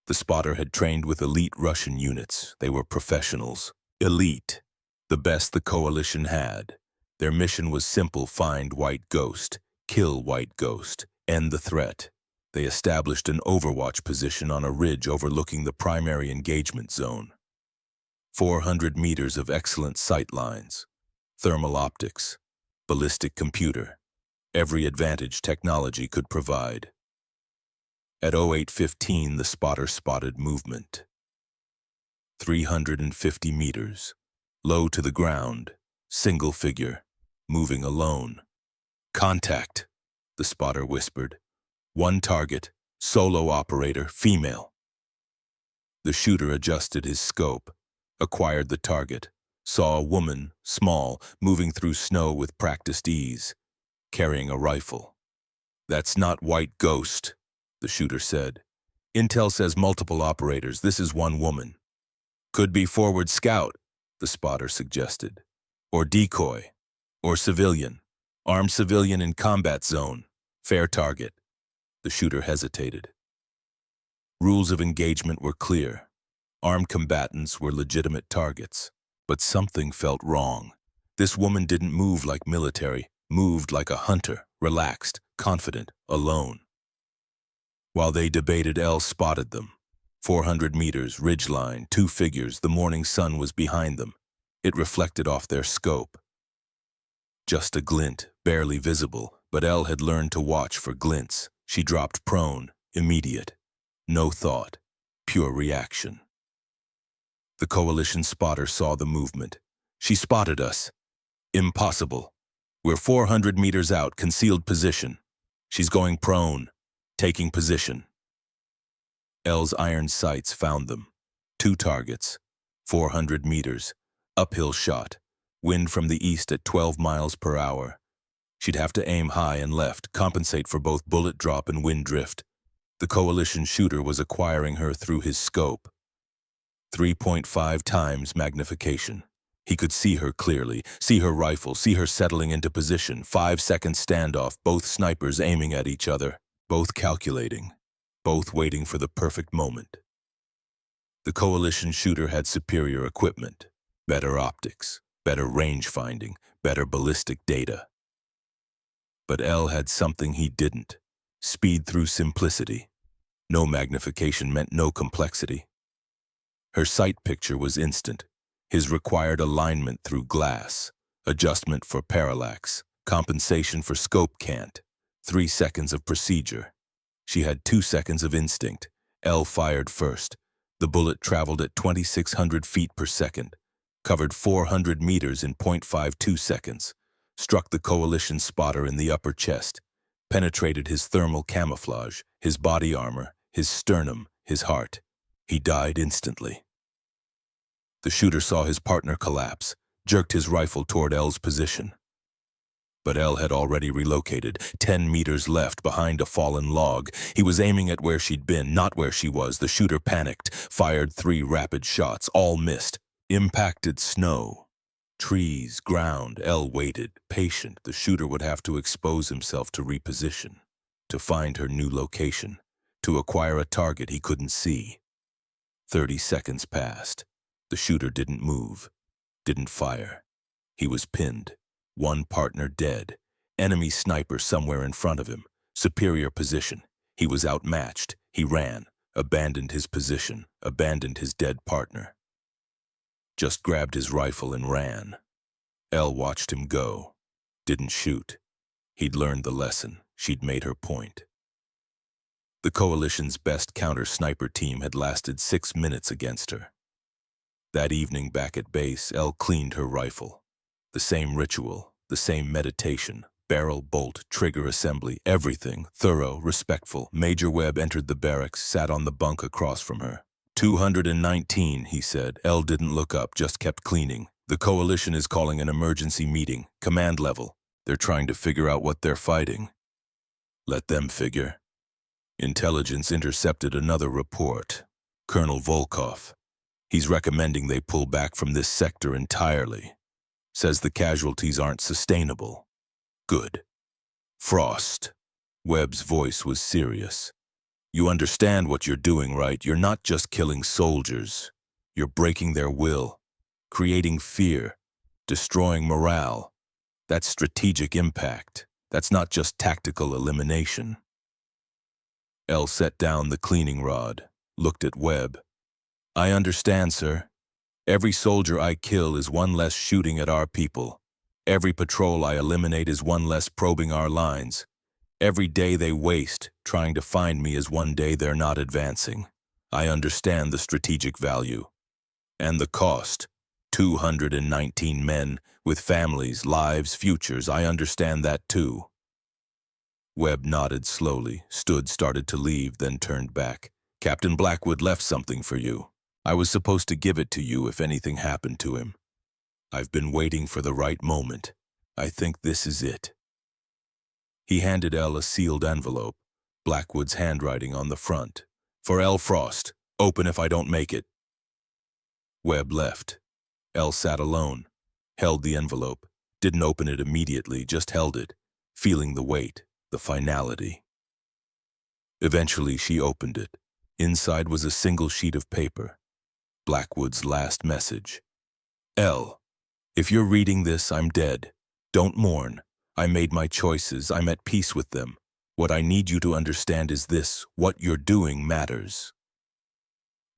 The spotter had trained with elite Russian units. They were professionals. Elite. The best the coalition had. Their mission was simple: find White Ghost, kill White Ghost, end the threat. They established an overwatch position on a ridge overlooking the primary engagement zone. 400 meters of excellent sight lines, thermal optics, ballistic computer, every advantage technology could provide. At 0815, the spotter spotted movement. 350 meters, low to the ground, single figure, moving alone. Contact, the spotter whispered. 1 target, solo operator, female. The shooter adjusted his scope, acquired the target, saw a woman, small, moving through snow with practiced ease, carrying a rifle. That's not White Ghost, the shooter said. Intel says multiple operators. This is 1 woman. Could be forward scout, the spotter suggested. Or decoy. Or civilian. Armed civilian in combat zone. Fair target. The shooter hesitated. Rules of engagement were clear. Armed combatants were legitimate targets. But something felt wrong. This woman didn't move like military, moved like a hunter, relaxed, confident, alone. While they debated, L spotted them. 400 meters, ridgeline, two figures, the morning sun was behind them. It reflected off their scope. Just a glint, barely visible, but Elle had learned to watch for glints. She dropped prone, immediate. No thought, pure reaction. The coalition spotter saw the movement. She spotted us. Impossible. We're 400 meters out, concealed position. She's going prone, taking position. Elle's iron sights found them. Two targets, 400 meters, uphill shot, wind from the east at 12 miles per hour. She'd have to aim high and left, compensate for both bullet drop and wind drift. The coalition shooter was acquiring her through his scope. 3.5 times magnification. He could see her clearly, see her rifle, see her settling into position. 5-second standoff, both snipers aiming at each other, both calculating, both waiting for the perfect moment. The coalition shooter had superior equipment, better optics, better range finding, better ballistic data. But Elle had something he didn't. Speed through simplicity. No magnification meant no complexity. Her sight picture was instant. His required alignment through glass, adjustment for parallax, compensation for scope cant, 3 seconds of procedure. She had 2 seconds of instinct. Elle fired first. The bullet traveled at 2,600 feet per second, covered 400 meters in 0.52 seconds, struck the coalition spotter in the upper chest, penetrated his thermal camouflage, his body armor, his sternum, his heart. He died instantly. The shooter saw his partner collapse, jerked his rifle toward Elle's position. But Elle had already relocated, 10 meters left behind a fallen log. He was aiming at where she'd been, not where she was. The shooter panicked, fired 3 rapid shots, all missed. Impacted snow, trees, ground. Elle waited, patient. The shooter would have to expose himself to reposition, to find her new location, to acquire a target he couldn't see. 30 seconds passed. The shooter didn't move, didn't fire. He was pinned. One partner dead. Enemy sniper somewhere in front of him. Superior position. He was outmatched. He ran, abandoned his position, abandoned his dead partner. Just grabbed his rifle and ran. Elle watched him go. Didn't shoot. He'd learned the lesson. She'd made her point. The coalition's best counter-sniper team had lasted 6 minutes against her. That evening back at base, Elle cleaned her rifle. The same ritual, the same meditation, barrel, bolt, trigger assembly, everything, thorough, respectful. Major Webb entered the barracks, sat on the bunk across from her. 219, he said. Elle didn't look up, just kept cleaning. The coalition is calling an emergency meeting, command level. They're trying to figure out what they're fighting. Let them figure. Intelligence intercepted another report. Colonel Volkov. He's recommending they pull back from this sector entirely. Says the casualties aren't sustainable. Good. Frost. Webb's voice was serious. You understand what you're doing, right? You're not just killing soldiers. You're breaking their will, creating fear, destroying morale. That's strategic impact. That's not just tactical elimination. Elle set down the cleaning rod, looked at Webb. I understand, sir. Every soldier I kill is one less shooting at our people. Every patrol I eliminate is one less probing our lines. Every day they waste trying to find me is one day they're not advancing. I understand the strategic value. And the cost. 219 men with families, lives, futures. I understand that too. Webb nodded slowly, stood, started to leave, then turned back. Captain Blackwood left something for you. I was supposed to give it to you if anything happened to him. I've been waiting for the right moment. I think this is it. He handed Elle a sealed envelope, Blackwood's handwriting on the front. For Elle Frost. Open if I don't make it. Webb left. Elle sat alone, held the envelope, didn't open it immediately, just held it, feeling the weight, the finality. Eventually she opened it. Inside was a single sheet of paper. Blackwood's last message. Elle, if you're reading this, I'm dead. Don't mourn. I made my choices. I'm at peace with them. What I need you to understand is this: what you're doing matters.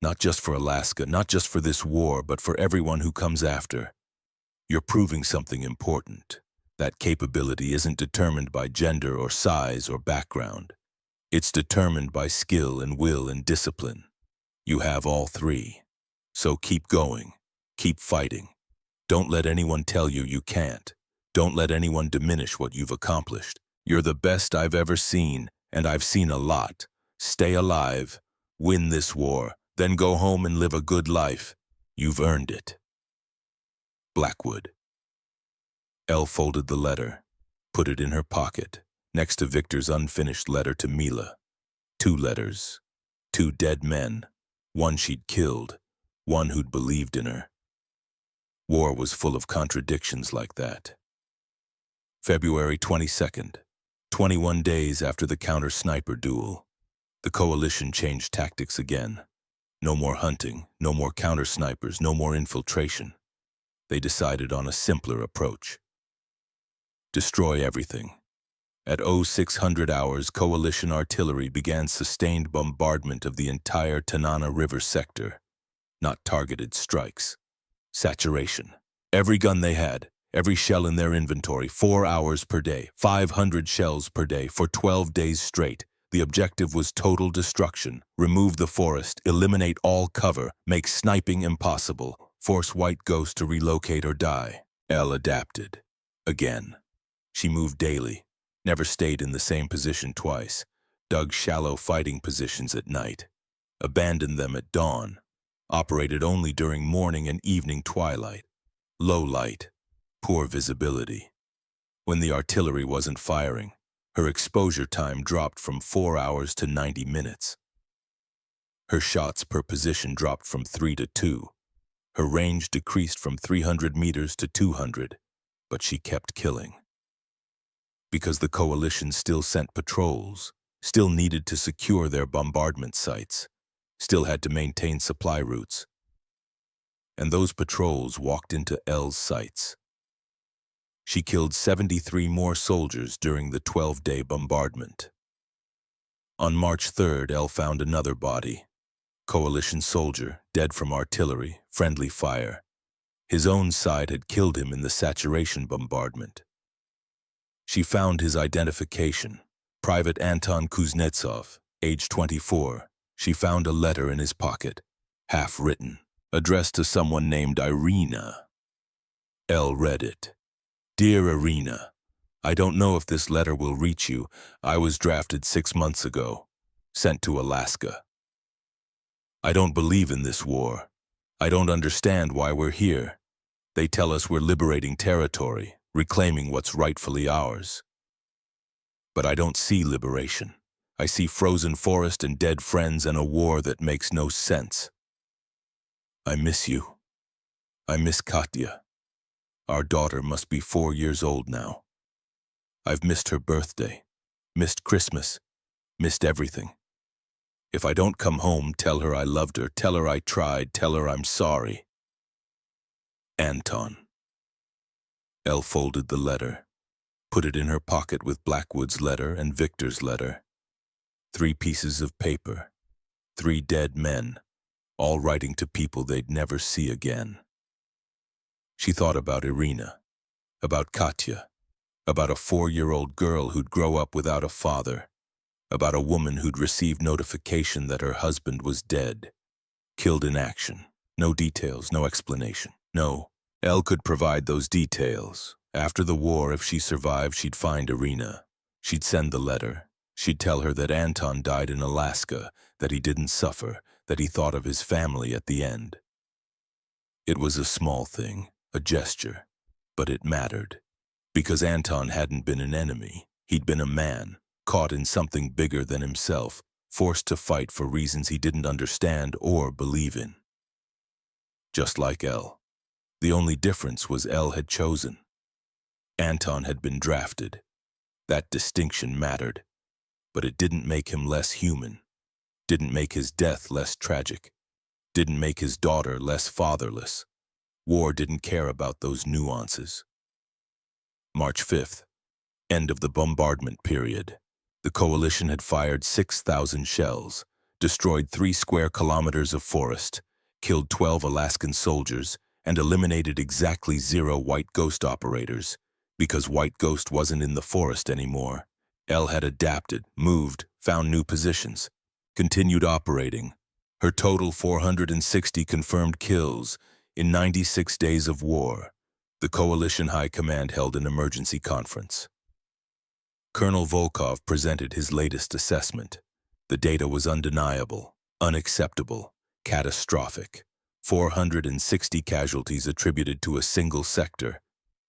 Not just for Alaska, not just for this war, but for everyone who comes after. You're proving something important. That capability isn't determined by gender or size or background. It's determined by skill and will and discipline. You have all three. So keep going. Keep fighting. Don't let anyone tell you you can't. Don't let anyone diminish what you've accomplished. You're the best I've ever seen, and I've seen a lot. Stay alive. Win this war. Then go home and live a good life. You've earned it. Blackwood. Elle folded the letter, put it in her pocket, next to Victor's unfinished letter to Mila. 2 letters. 2 dead men. One she'd killed, one who'd believed in her. War was full of contradictions like that. February 22nd, 21 days after the counter-sniper duel. The coalition changed tactics again. No more hunting, no more counter-snipers, no more infiltration. They decided on a simpler approach. Destroy everything. At 0600 hours, coalition artillery began sustained bombardment of the entire Tanana River sector. Not targeted strikes. Saturation. Every gun they had, every shell in their inventory, 4 hours per day, 500 shells per day, for 12 days straight. The objective was total destruction. Remove the forest, eliminate all cover, make sniping impossible, force White Ghost to relocate or die. Elle adapted. Again. She moved daily, never stayed in the same position twice, dug shallow fighting positions at night, abandoned them at dawn, operated only during morning and evening twilight, low light, poor visibility. When the artillery wasn't firing, her exposure time dropped from 4 hours to 90 minutes. Her shots per position dropped from 3 to 2. Her range decreased from 300 meters to 200, but she kept killing. Because the coalition still sent patrols, still needed to secure their bombardment sites, still had to maintain supply routes. And those patrols walked into Elle's sights. She killed 73 more soldiers during the 12-day bombardment. On March 3rd, Elle found another body. Coalition soldier, dead from artillery, friendly fire. His own side had killed him in the saturation bombardment. She found his identification. Private Anton Kuznetsov, age 24. She found a letter in his pocket, half-written, addressed to someone named Irina. Elle read it. Dear Irina, I don't know if this letter will reach you. I was drafted 6 months ago, sent to Alaska. I don't believe in this war. I don't understand why we're here. They tell us we're liberating territory, reclaiming what's rightfully ours. But I don't see liberation. I see frozen forest and dead friends and a war that makes no sense. I miss you. I miss Katya. Our daughter must be 4 years old now. I've missed her birthday, missed Christmas, missed everything. If I don't come home, tell her I loved her, tell her I tried, tell her I'm sorry. Anton. Elle folded the letter, put it in her pocket with Blackwood's letter and Victor's letter. 3 pieces of paper, 3 dead men, all writing to people they'd never see again. She thought about Irina, about Katya, about a 4-year-old girl who'd grow up without a father, about a woman who'd received notification that her husband was dead, killed in action. No details, no explanation. No, Elle could provide those details. After the war, if she survived, she'd find Irina. She'd send the letter. She'd tell her that Anton died in Alaska, that he didn't suffer, that he thought of his family at the end. It was a small thing, a gesture, but it mattered. Because Anton hadn't been an enemy. He'd been a man, caught in something bigger than himself, forced to fight for reasons he didn't understand or believe in. Just like Elle. The only difference was Elle had chosen. Anton had been drafted. That distinction mattered. But it didn't make him less human. Didn't make his death less tragic. Didn't make his daughter less fatherless. War didn't care about those nuances. March 5th. End of the bombardment period. The coalition had fired 6,000 shells, destroyed 3 square kilometers of forest, killed 12 Alaskan soldiers, and eliminated exactly 0 White Ghost operators. Because White Ghost wasn't in the forest anymore, Elle had adapted, moved, found new positions, continued operating. Her total 460 confirmed kills in 96 days of war. The Coalition High Command held an emergency conference. Colonel Volkov presented his latest assessment. The data was undeniable, unacceptable, catastrophic. 460 casualties attributed to a single sector,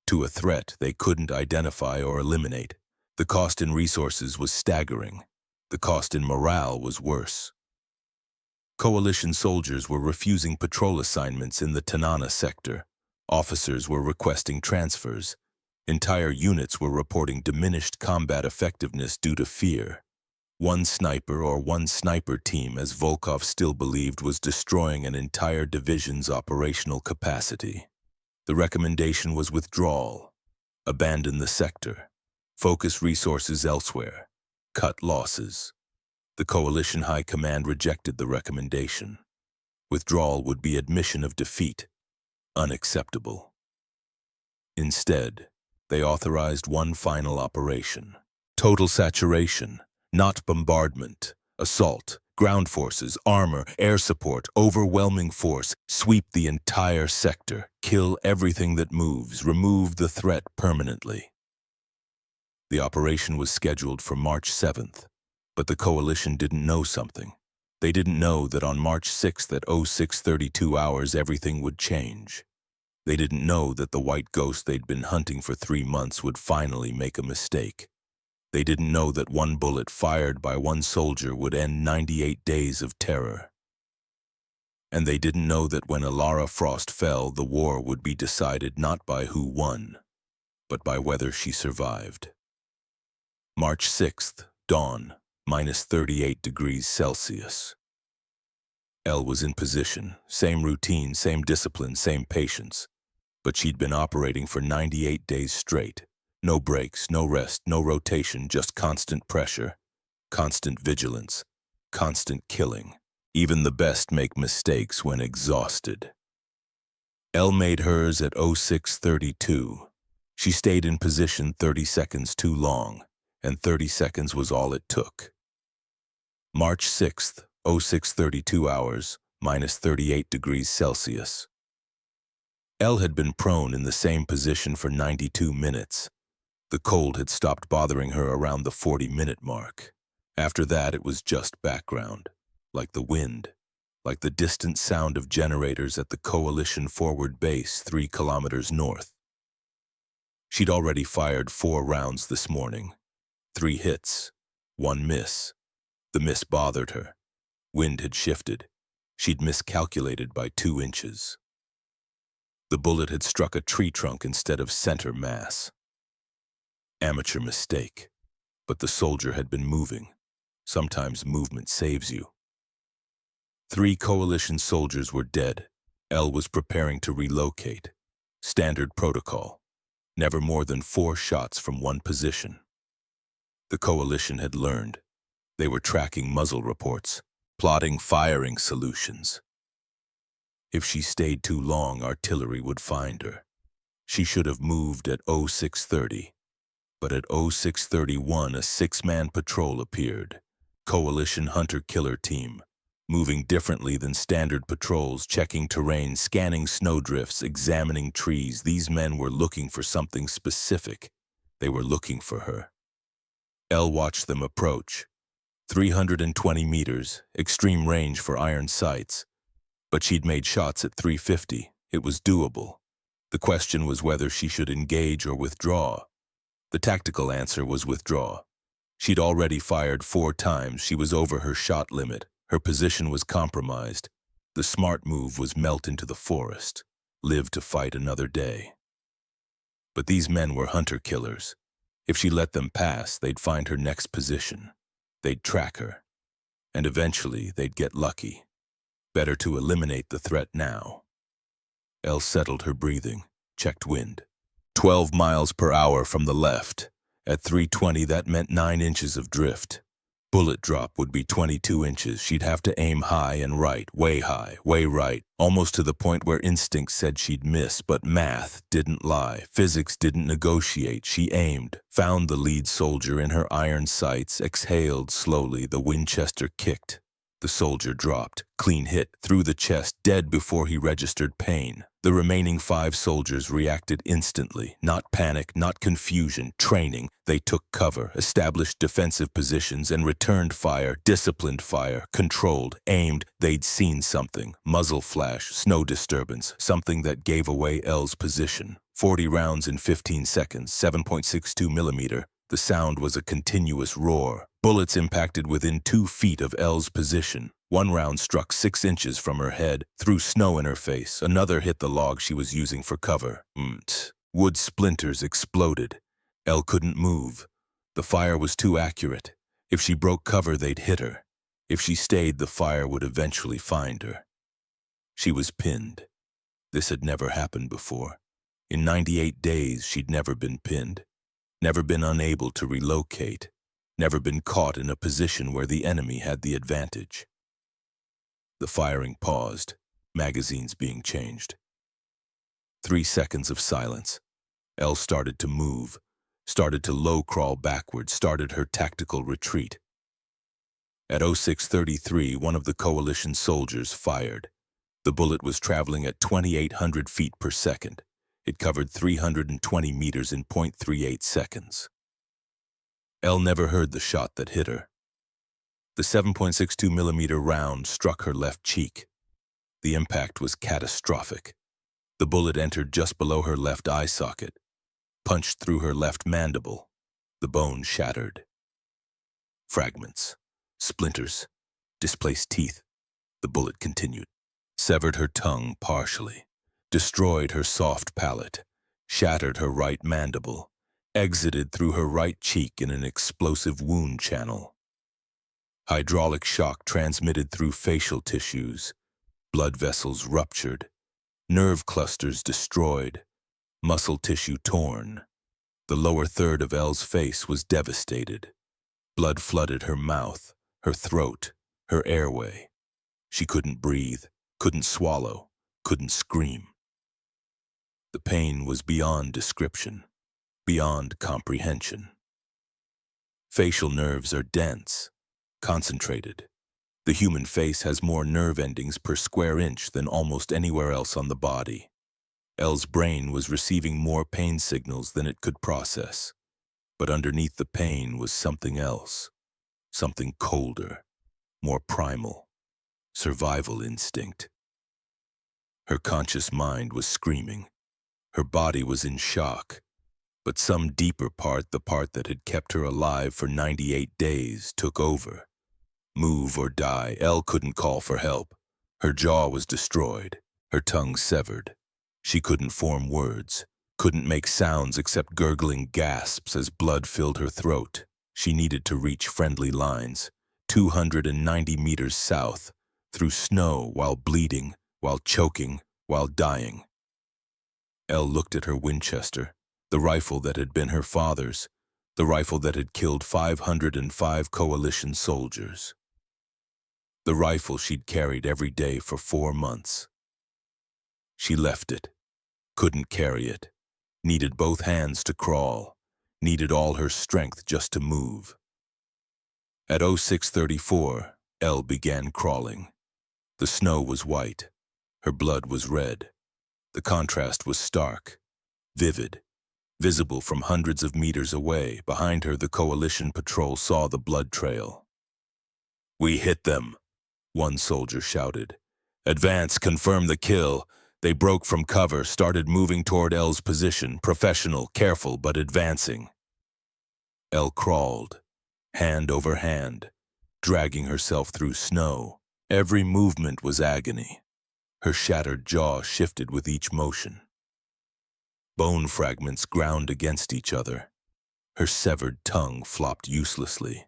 to a threat they couldn't identify or eliminate. The cost in resources was staggering. The cost in morale was worse. Coalition soldiers were refusing patrol assignments in the Tanana sector. Officers were requesting transfers. Entire units were reporting diminished combat effectiveness due to fear. One sniper or one sniper team, as Volkov still believed, was destroying an entire division's operational capacity. The recommendation was withdrawal. Abandon the sector. Focus resources elsewhere. Cut losses. The Coalition High Command rejected the recommendation. Withdrawal would be admission of defeat. Unacceptable. Instead, they authorized one final operation. Total saturation, not bombardment. Assault, ground forces, armor, air support, overwhelming force. Sweep the entire sector. Kill everything that moves. Remove the threat permanently. The operation was scheduled for March 7th. But the coalition didn't know something. They didn't know that on March 6th at 06:32 hours everything would change. They didn't know that the White Ghost they'd been hunting for 3 months would finally make a mistake. They didn't know that one bullet fired by one soldier would end 98 days of terror. And they didn't know that when Alara Frost fell, the war would be decided not by who won, but by whether she survived. March 6th, dawn. -38 degrees Celsius. Elle was in position, same routine, same discipline, same patience. But she'd been operating for 98 days straight. No breaks, no rest, no rotation, just constant pressure, constant vigilance, constant killing. Even the best make mistakes when exhausted. Elle made hers at 06:32. She stayed in position 30 seconds too long, and 30 seconds was all it took. March 6th, 06:32 hours, -38 degrees Celsius. Elle had been prone in the same position for 92 minutes. The cold had stopped bothering her around the 40-minute mark. After that, it was just background, like the wind, like the distant sound of generators at the Coalition forward base 3 kilometers north. She'd already fired 4 rounds this morning. 3 hits, 1 miss. The miss bothered her. Wind had shifted. She'd miscalculated by 2 inches. The bullet had struck a tree trunk instead of center mass. Amateur mistake. But the soldier had been moving. Sometimes movement saves you. 3 coalition soldiers were dead. Elle was preparing to relocate. Standard protocol. Never more than 4 shots from one position. The coalition had learned. They were tracking muzzle reports, plotting firing solutions. If she stayed too long, artillery would find her. She should have moved at 06:30. But at 06:31, a 6-man patrol appeared. Coalition hunter-killer team, moving differently than standard patrols, checking terrain, scanning snowdrifts, examining trees. These men were looking for something specific. They were looking for her. Elle watched them approach. 320 meters, extreme range for iron sights. But she'd made shots at 350. It was doable. The question was whether she should engage or withdraw. The tactical answer was withdraw. She'd already fired 4 times. She was over her shot limit. Her position was compromised. The smart move was melt into the forest, live to fight another day. But these men were hunter-killers. If she let them pass, they'd find her next position. They'd track her. And eventually, they'd get lucky. Better to eliminate the threat now. Elle settled her breathing, checked wind. 12 miles per hour from the left, At 320, that meant 9 inches of drift. Bullet drop would be 22 inches. She'd have to aim high and right, way high, way right, almost to the point where instinct said she'd miss, but math didn't lie. Physics didn't negotiate. She aimed, found the lead soldier in her iron sights, exhaled slowly. The Winchester kicked. The soldier dropped, clean hit, through the chest, dead before he registered pain. The remaining 5 soldiers reacted instantly. Not panic, not confusion, training. They took cover, established defensive positions, and returned fire, disciplined fire, controlled, aimed. They'd seen something. Muzzle flash, snow disturbance, something that gave away L's position. 40 rounds in 15 seconds, 7.62 millimeter. The sound was a continuous roar. Bullets impacted within 2 feet of L's position. One round struck 6 inches from her head, threw snow in her face. Another hit the log she was using for cover. Wood splinters exploded. Elle couldn't move. The fire was too accurate. If she broke cover, they'd hit her. If she stayed, the fire would eventually find her. She was pinned. This had never happened before. In 98 days, she'd never been pinned. Never been unable to relocate. Never been caught in a position where the enemy had the advantage. The firing paused, magazines being changed. 3 seconds of silence. Elle started to move, started to low-crawl backwards, started her tactical retreat. At 06:33, one of the coalition soldiers fired. The bullet was traveling at 2,800 feet per second. It covered 320 meters in 0.38 seconds. Elle never heard the shot that hit her. The 7.62 millimeter round struck her left cheek. The impact was catastrophic. The bullet entered just below her left eye socket, punched through her left mandible. The bone shattered. Fragments, splinters, displaced teeth. The bullet continued. Severed her tongue partially, destroyed her soft palate, shattered her right mandible, exited through her right cheek in an explosive wound channel. Hydraulic shock transmitted through facial tissues, blood vessels ruptured, nerve clusters destroyed, muscle tissue torn. The lower third of Elle's face was devastated. Blood flooded her mouth, her throat, her airway. She couldn't breathe, couldn't swallow, couldn't scream. The pain was beyond description, beyond comprehension. Facial nerves are dense, concentrated. The human face has more nerve endings per square inch than almost anywhere else on the body. Elle's brain was receiving more pain signals than it could process. But underneath the pain was something else, something colder, more primal, survival instinct. Her conscious mind was screaming. Her body was in shock. But some deeper part, the part that had kept her alive for 98 days, took over. Move or die, Elle couldn't call for help. Her jaw was destroyed, her tongue severed. She couldn't form words, couldn't make sounds except gurgling gasps as blood filled her throat. She needed to reach friendly lines, 290 meters south, through snow while bleeding, while choking, while dying. Elle looked at her Winchester, the rifle that had been her father's, the rifle that had killed 505 coalition soldiers. The rifle she'd carried every day for 4 months. She left it, couldn't carry it, needed both hands to crawl, needed all her strength just to move. At 06:34, Elle began crawling. The snow was white, her blood was red. The contrast was stark, vivid, visible from hundreds of meters away. Behind her, the coalition patrol saw the blood trail. "We hit them," one soldier shouted. "Advance, confirm the kill." They broke from cover, started moving toward Elle's position, professional, careful, but advancing. Elle crawled, hand over hand, dragging herself through snow. Every movement was agony. Her shattered jaw shifted with each motion. Bone fragments ground against each other. Her severed tongue flopped uselessly.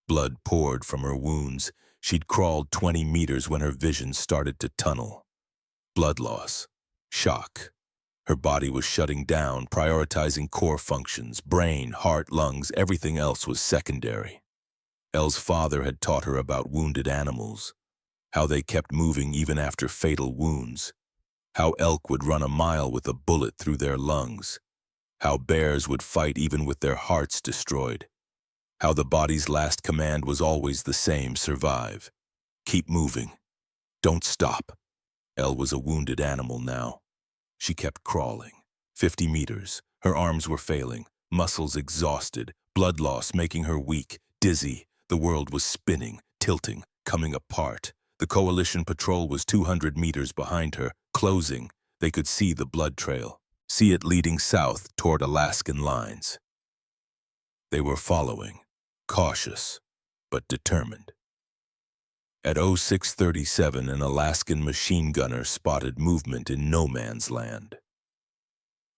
Blood poured from her wounds. She'd crawled 20 meters when her vision started to tunnel. Blood loss, shock, Her body was shutting down, prioritizing core functions, brain, heart, lungs, everything else was secondary. Elle's father had taught her about wounded animals, how they kept moving even after fatal wounds, how elk would run a mile with a bullet through their lungs, how bears would fight even with their hearts destroyed, how the body's last command was always the same: survive. Keep moving. Don't stop. Elle was a wounded animal now. She kept crawling. 50 meters. Her arms were failing, muscles exhausted, blood loss making her weak, dizzy. The world was spinning, tilting, coming apart. The coalition patrol was 200 meters behind her, closing. They could see the blood trail, see it leading south toward Alaskan lines. They were following, cautious, but determined. At 0637, an Alaskan machine gunner spotted movement in no man's land.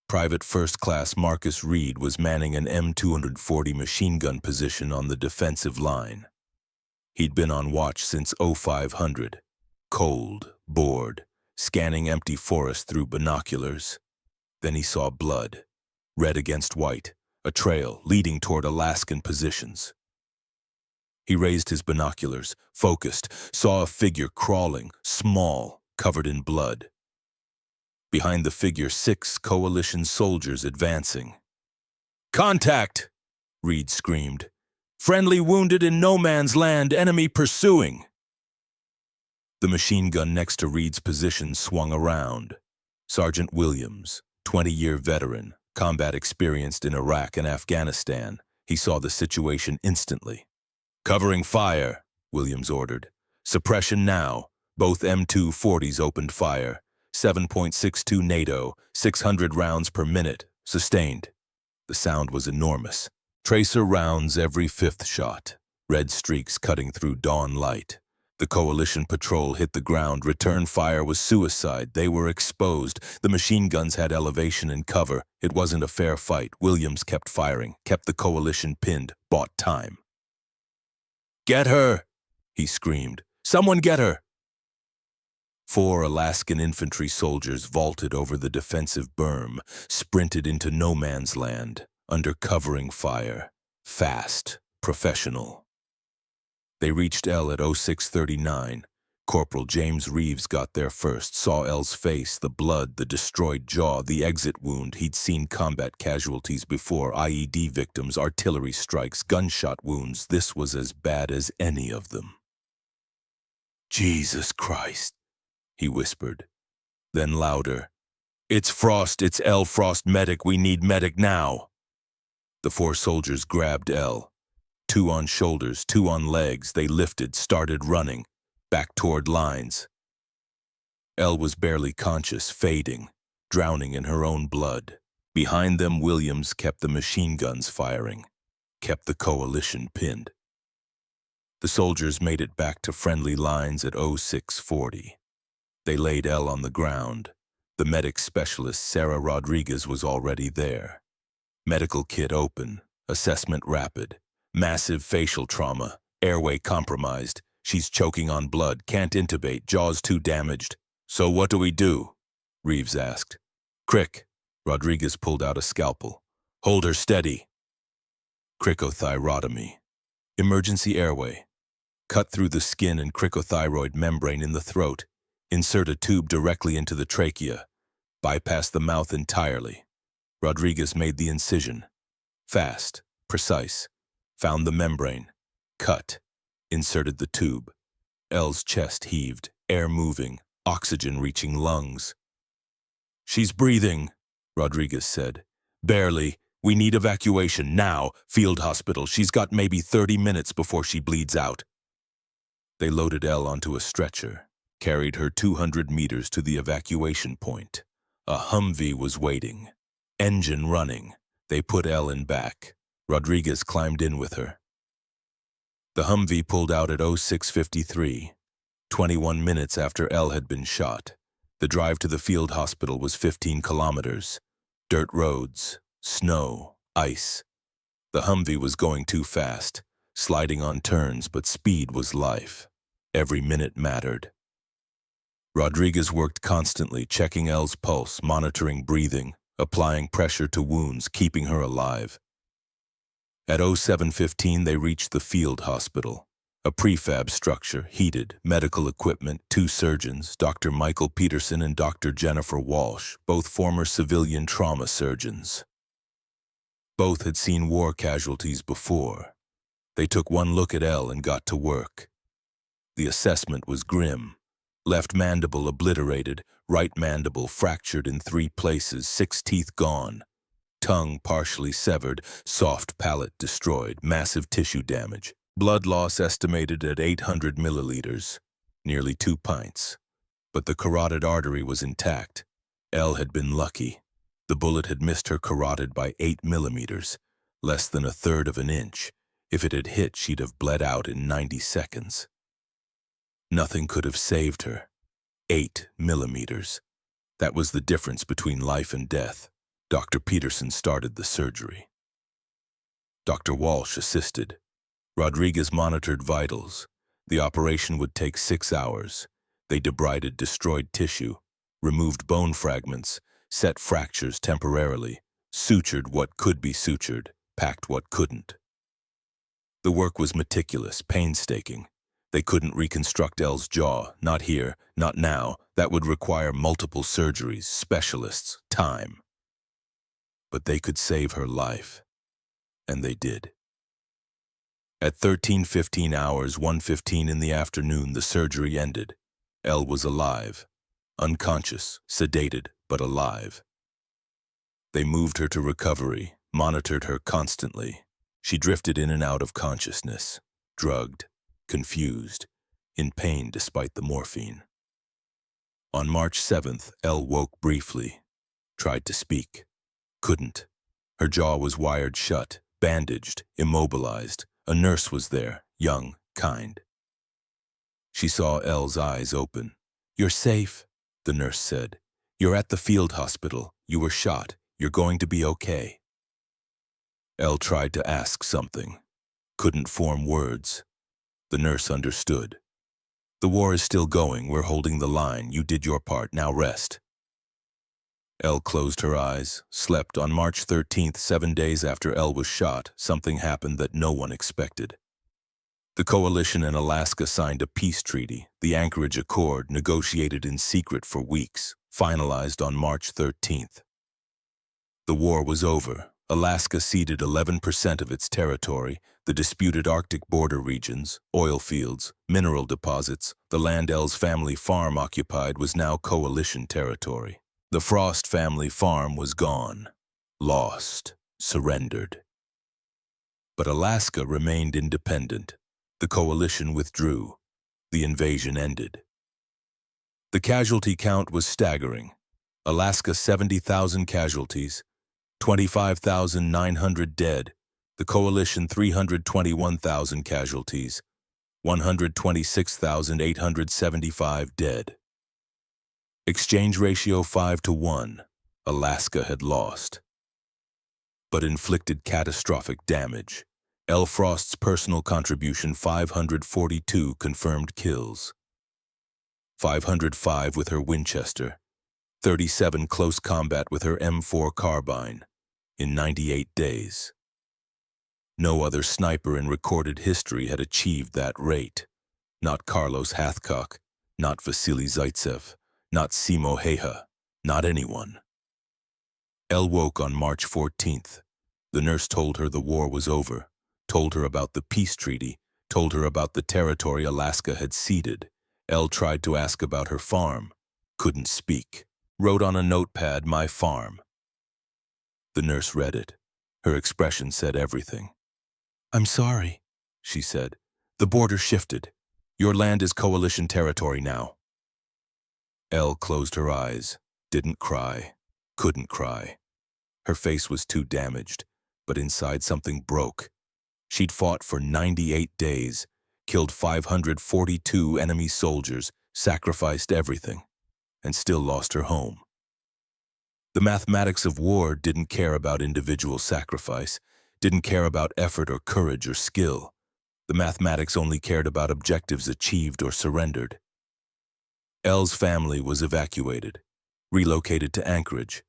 Private First Class Marcus Reed was manning an M240 machine gun position on the defensive line. He'd been on watch since 0500, cold, bored, scanning empty forest through binoculars. Then he saw blood, red against white, a trail leading toward Alaskan positions. He raised his binoculars, focused, saw a figure crawling, small, covered in blood. Behind the figure, 6 coalition soldiers advancing. "Contact!" Reed screamed. "Friendly wounded in no man's land, enemy pursuing." The machine gun next to Reed's position swung around. Sergeant Williams, 20-year veteran, combat experienced in Iraq and Afghanistan, he saw the situation instantly. "Covering fire," Williams ordered. "Suppression now." Both M240s opened fire. 7.62 NATO, 600 rounds per minute, sustained. The sound was enormous. Tracer rounds every 5th shot, red streaks cutting through dawn light. The coalition patrol hit the ground. Return fire was suicide. They were exposed. The machine guns had elevation and cover. It wasn't a fair fight. Williams kept firing, kept the coalition pinned, bought time. "Get her!" he screamed. "Someone get her!" 4 Alaskan infantry soldiers vaulted over the defensive berm, sprinted into no man's land, under covering fire. Fast, professional. They reached Elle at 0639. Corporal James Reeves got there first, saw Elle's face, the blood, the destroyed jaw, the exit wound. He'd seen combat casualties before, IED victims, artillery strikes, gunshot wounds. This was as bad as any of them. "Jesus Christ," he whispered. Then louder, "It's Frost, it's Elle Frost, medic, we need medic now." The 4 soldiers grabbed Elle. 2 on shoulders, 2 on legs. They lifted, started running, back toward lines. Elle was barely conscious, fading, drowning in her own blood. Behind them, Williams kept the machine guns firing, kept the coalition pinned. The soldiers made it back to friendly lines at 0640. They laid Elle on the ground. The medic specialist, Sarah Rodriguez, was already there. Medical kit open, assessment rapid, massive facial trauma, airway compromised. She's choking on blood, can't intubate, jaws too damaged. "So what do we do?" Reeves asked. "Crick." Rodriguez pulled out a scalpel. "Hold her steady." Cricothyrotomy. Emergency airway. Cut through the skin and cricothyroid membrane in the throat. Insert a tube directly into the trachea. Bypass the mouth entirely. Rodriguez made the incision. Fast, precise. Found the membrane. Cut. Inserted the tube. Elle's chest heaved, air moving, oxygen reaching lungs. "She's breathing," Rodriguez said. "Barely. We need evacuation now. Field hospital. She's got maybe 30 minutes before she bleeds out." They loaded Elle onto a stretcher, carried her 200 meters to the evacuation point. A Humvee was waiting. Engine running. They put Elle in back. Rodriguez climbed in with her. The Humvee pulled out at 0653, 21 minutes after Elle had been shot. The drive to the field hospital was 15 kilometers. Dirt roads, snow, ice. The Humvee was going too fast, sliding on turns, but speed was life. Every minute mattered. Rodriguez worked constantly, checking Elle's pulse, monitoring breathing, applying pressure to wounds, keeping her alive. At 07:15, they reached the field hospital, a prefab structure, heated, medical equipment, 2 surgeons, Dr. Michael Peterson and Dr. Jennifer Walsh, both former civilian trauma surgeons. Both had seen war casualties before. They took one look at Elle and got to work. The assessment was grim. Left mandible obliterated, right mandible fractured in 3 places, 6 teeth gone. Tongue partially severed, soft palate destroyed, massive tissue damage. Blood loss estimated at 800 milliliters, nearly 2 pints. But the carotid artery was intact. Elle had been lucky. The bullet had missed her carotid by 8 millimeters, less than 1/3 of an inch. If it had hit, she'd have bled out in 90 seconds. Nothing could have saved her. 8 millimeters. That was the difference between life and death. Dr. Peterson started the surgery. Dr. Walsh assisted. Rodriguez monitored vitals. The operation would take 6 hours. They debrided destroyed tissue, removed bone fragments, set fractures temporarily, sutured what could be sutured, packed what couldn't. The work was meticulous, painstaking. They couldn't reconstruct Elle's jaw, not here, not now. That would require multiple surgeries, specialists, time. But they could save her life. And they did. At 13:15 hours, 1:15 in the afternoon, the surgery ended. Elle was alive. Unconscious, sedated, but alive. They moved her to recovery, monitored her constantly. She drifted in and out of consciousness, drugged, confused, in pain despite the morphine. On March 7th, Elle woke briefly, tried to speak. Couldn't. Her jaw was wired shut, bandaged, immobilized. A nurse was there, young, kind. She saw Elle's eyes open. "You're safe," the nurse said. "You're at the field hospital. You were shot. You're going to be okay." Elle tried to ask something. Couldn't form words. The nurse understood. "The war is still going. We're holding the line. You did your part. Now rest." Elle closed her eyes, slept. On March 13th, 7 days after Elle was shot, something happened that no one expected. The coalition in Alaska signed a peace treaty, the Anchorage Accord, negotiated in secret for weeks, finalized on March 13th. The war was over. Alaska ceded 11% of its territory, the disputed Arctic border regions, oil fields, mineral deposits. The land Elle's family farm occupied was now coalition territory. The Frost family farm was gone, lost, surrendered. But Alaska remained independent. The coalition withdrew. The invasion ended. The casualty count was staggering. Alaska 70,000 casualties, 25,900 dead. The coalition 321,000 casualties, 126,875 dead. Exchange ratio 5-1. Alaska had lost. But inflicted catastrophic damage. Elle Frost's personal contribution: 542 confirmed kills. 505 with her Winchester. 37 close combat with her M4 carbine. In 98 days. No other sniper in recorded history had achieved that rate. Not Carlos Hathcock, not Vasily Zaitsev, not Simo Heha, not anyone. Elle woke on March 14th. The nurse told her the war was over, told her about the peace treaty, told her about the territory Alaska had ceded. Elle tried to ask about her farm, couldn't speak. Wrote on a notepad, "My farm." The nurse read it. Her expression said everything. "I'm sorry," she said. "The border shifted. Your land is coalition territory now." Elle closed her eyes, didn't cry, couldn't cry. Her face was too damaged, but inside something broke. She'd fought for 98 days, killed 542 enemy soldiers, sacrificed everything, and still lost her home. The mathematics of war didn't care about individual sacrifice, didn't care about effort or courage or skill. The mathematics only cared about objectives achieved or surrendered. Elle's family was evacuated, relocated to Anchorage.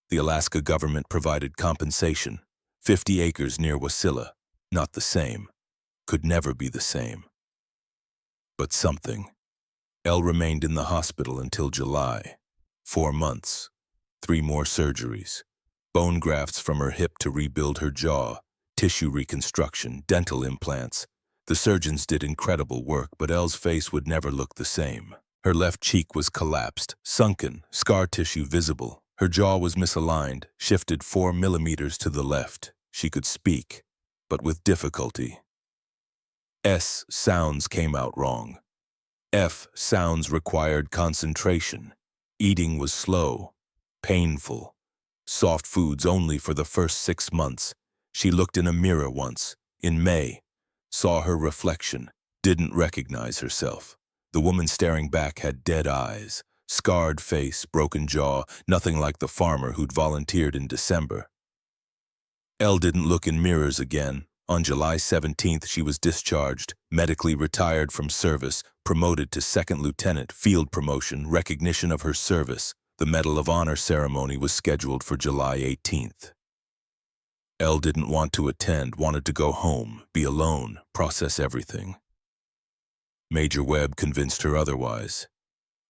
The Alaska government provided compensation. 50 acres near Wasilla. Not the same. Could never be the same. But something. Elle remained in the hospital until July. 4 months. 3 more surgeries. Bone grafts from her hip to rebuild her jaw. Tissue reconstruction, dental implants. The surgeons did incredible work, but Elle's face would never look the same. Her left cheek was collapsed, sunken, scar tissue visible. Her jaw was misaligned, shifted 4 millimeters to the left. She could speak, but with difficulty. S sounds came out wrong. F sounds required concentration. Eating was slow, painful. Soft foods only for the first 6 months. She looked in a mirror once, in May, saw her reflection, didn't recognize herself. The woman staring back had dead eyes, scarred face, broken jaw, nothing like the farmer who'd volunteered in December. Elle didn't look in mirrors again. On July 17th, she was discharged, medically retired from service, promoted to second lieutenant, field promotion, recognition of her service. The Medal of Honor ceremony was scheduled for July 18th. Elle didn't want to attend, wanted to go home, be alone, process everything. Major Webb convinced her otherwise.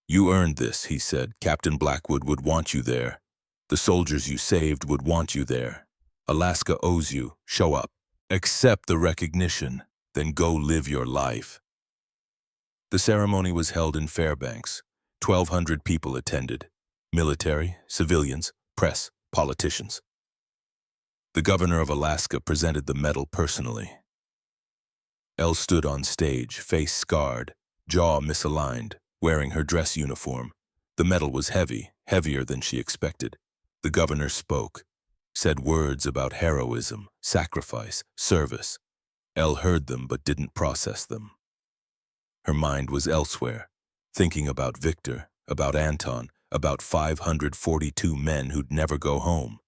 "You earned this," he said. "Captain Blackwood would want you there. The soldiers you saved would want you there. Alaska owes you. Show up. Accept the recognition, then go live your life." The ceremony was held in Fairbanks. 1,200 people attended. Military, civilians, press, politicians. The governor of Alaska presented the medal personally. Elle stood on stage, face scarred, jaw misaligned, wearing her dress uniform. The medal was heavy, heavier than she expected. The governor spoke, said words about heroism, sacrifice, service. Elle heard them but didn't process them. Her mind was elsewhere, thinking about Victor, about Anton, about 542 men who'd never go home.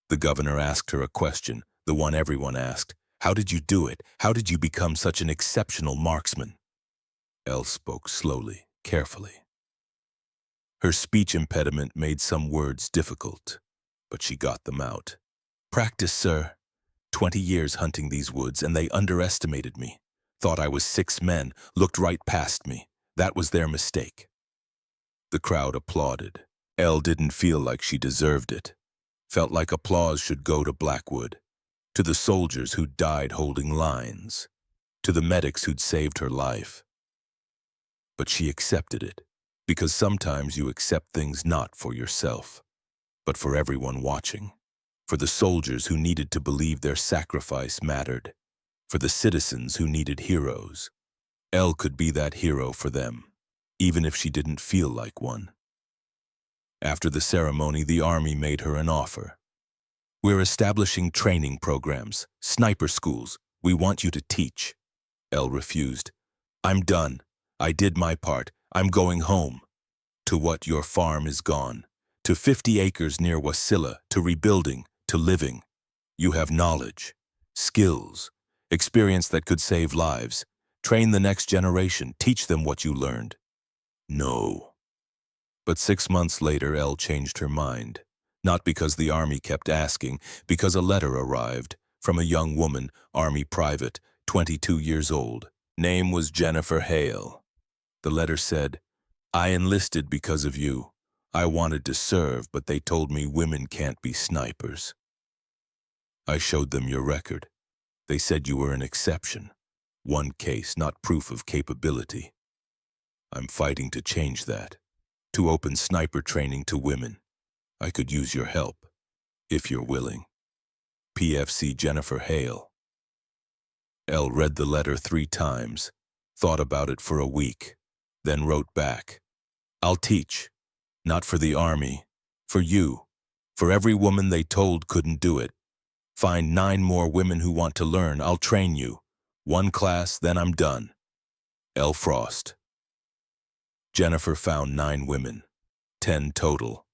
The governor asked her a question, the one everyone asked. "How did you do it? How did you become such an exceptional marksman?" Elle spoke slowly, carefully. Her speech impediment made some words difficult, but she got them out. "Practice, sir. 20 years hunting these woods, and they underestimated me. Thought I was 6 men, looked right past me. That was their mistake." The crowd applauded. Elle didn't feel like she deserved it. Felt like applause should go to Blackwood, to the soldiers who'd died holding lines, to the medics who'd saved her life. But she accepted it, because sometimes you accept things not for yourself, but for everyone watching, for the soldiers who needed to believe their sacrifice mattered, for the citizens who needed heroes. Elle could be that hero for them, even if she didn't feel like one. After the ceremony, the Army made her an offer. "We're establishing training programs, sniper schools. We want you to teach." Elle refused. "I'm done. I did my part. I'm going home." "To what? Your farm is gone. To 50 acres near Wasilla, to rebuilding, to living. You have knowledge, skills, experience that could save lives. Train the next generation. Teach them what you learned." "No." But 6 months later, Elle changed her mind. Not because the Army kept asking, because a letter arrived from a young woman, Army private, 22 years old. Name was Jennifer Hale. The letter said, "I enlisted because of you. I wanted to serve, but they told me women can't be snipers. I showed them your record. They said you were an exception. One case, not proof of capability. I'm fighting to change that, to open sniper training to women. I could use your help, if you're willing. PFC Jennifer Hale." Elle read the letter 3 times, thought about it for a week, then wrote back, "I'll teach, not for the Army, for you, for every woman they told couldn't do it. Find 9 more women who want to learn. I'll train you. 1 class, then I'm done. L. Frost." Jennifer found 9 women, 10 total.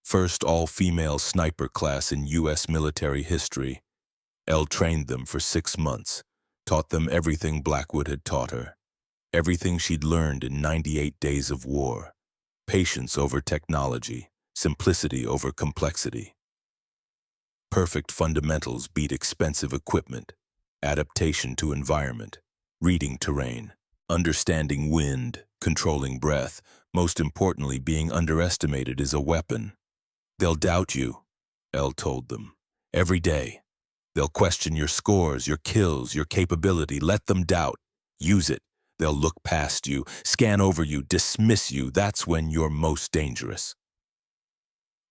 First all-female sniper class in U.S. military history. Elle trained them for 6 months, taught them everything Blackwood had taught her, everything she'd learned in 98 days of war. Patience over technology, simplicity over complexity. Perfect fundamentals beat expensive equipment, adaptation to environment, reading terrain, understanding wind, controlling breath, most importantly being underestimated is a weapon. They'll doubt you, Elle told them, every day. They'll question your scores, your kills, your capability. Let them doubt. Use it. They'll look past you, scan over you, dismiss you. That's when you're most dangerous.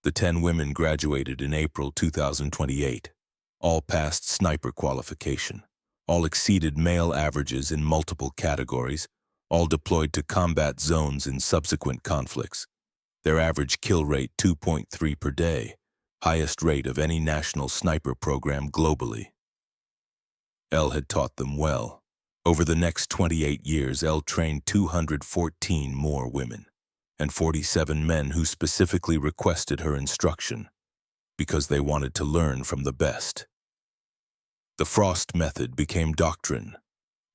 The 10 women graduated in April 2028. All passed sniper qualification. All exceeded male averages in multiple categories. All deployed to combat zones in subsequent conflicts. Their average kill rate 2.3 per day, highest rate of any national sniper program globally. Elle had taught them well. Over the next 28 years, Elle trained 214 more women and 47 men who specifically requested her instruction because they wanted to learn from the best. The Frost method became doctrine,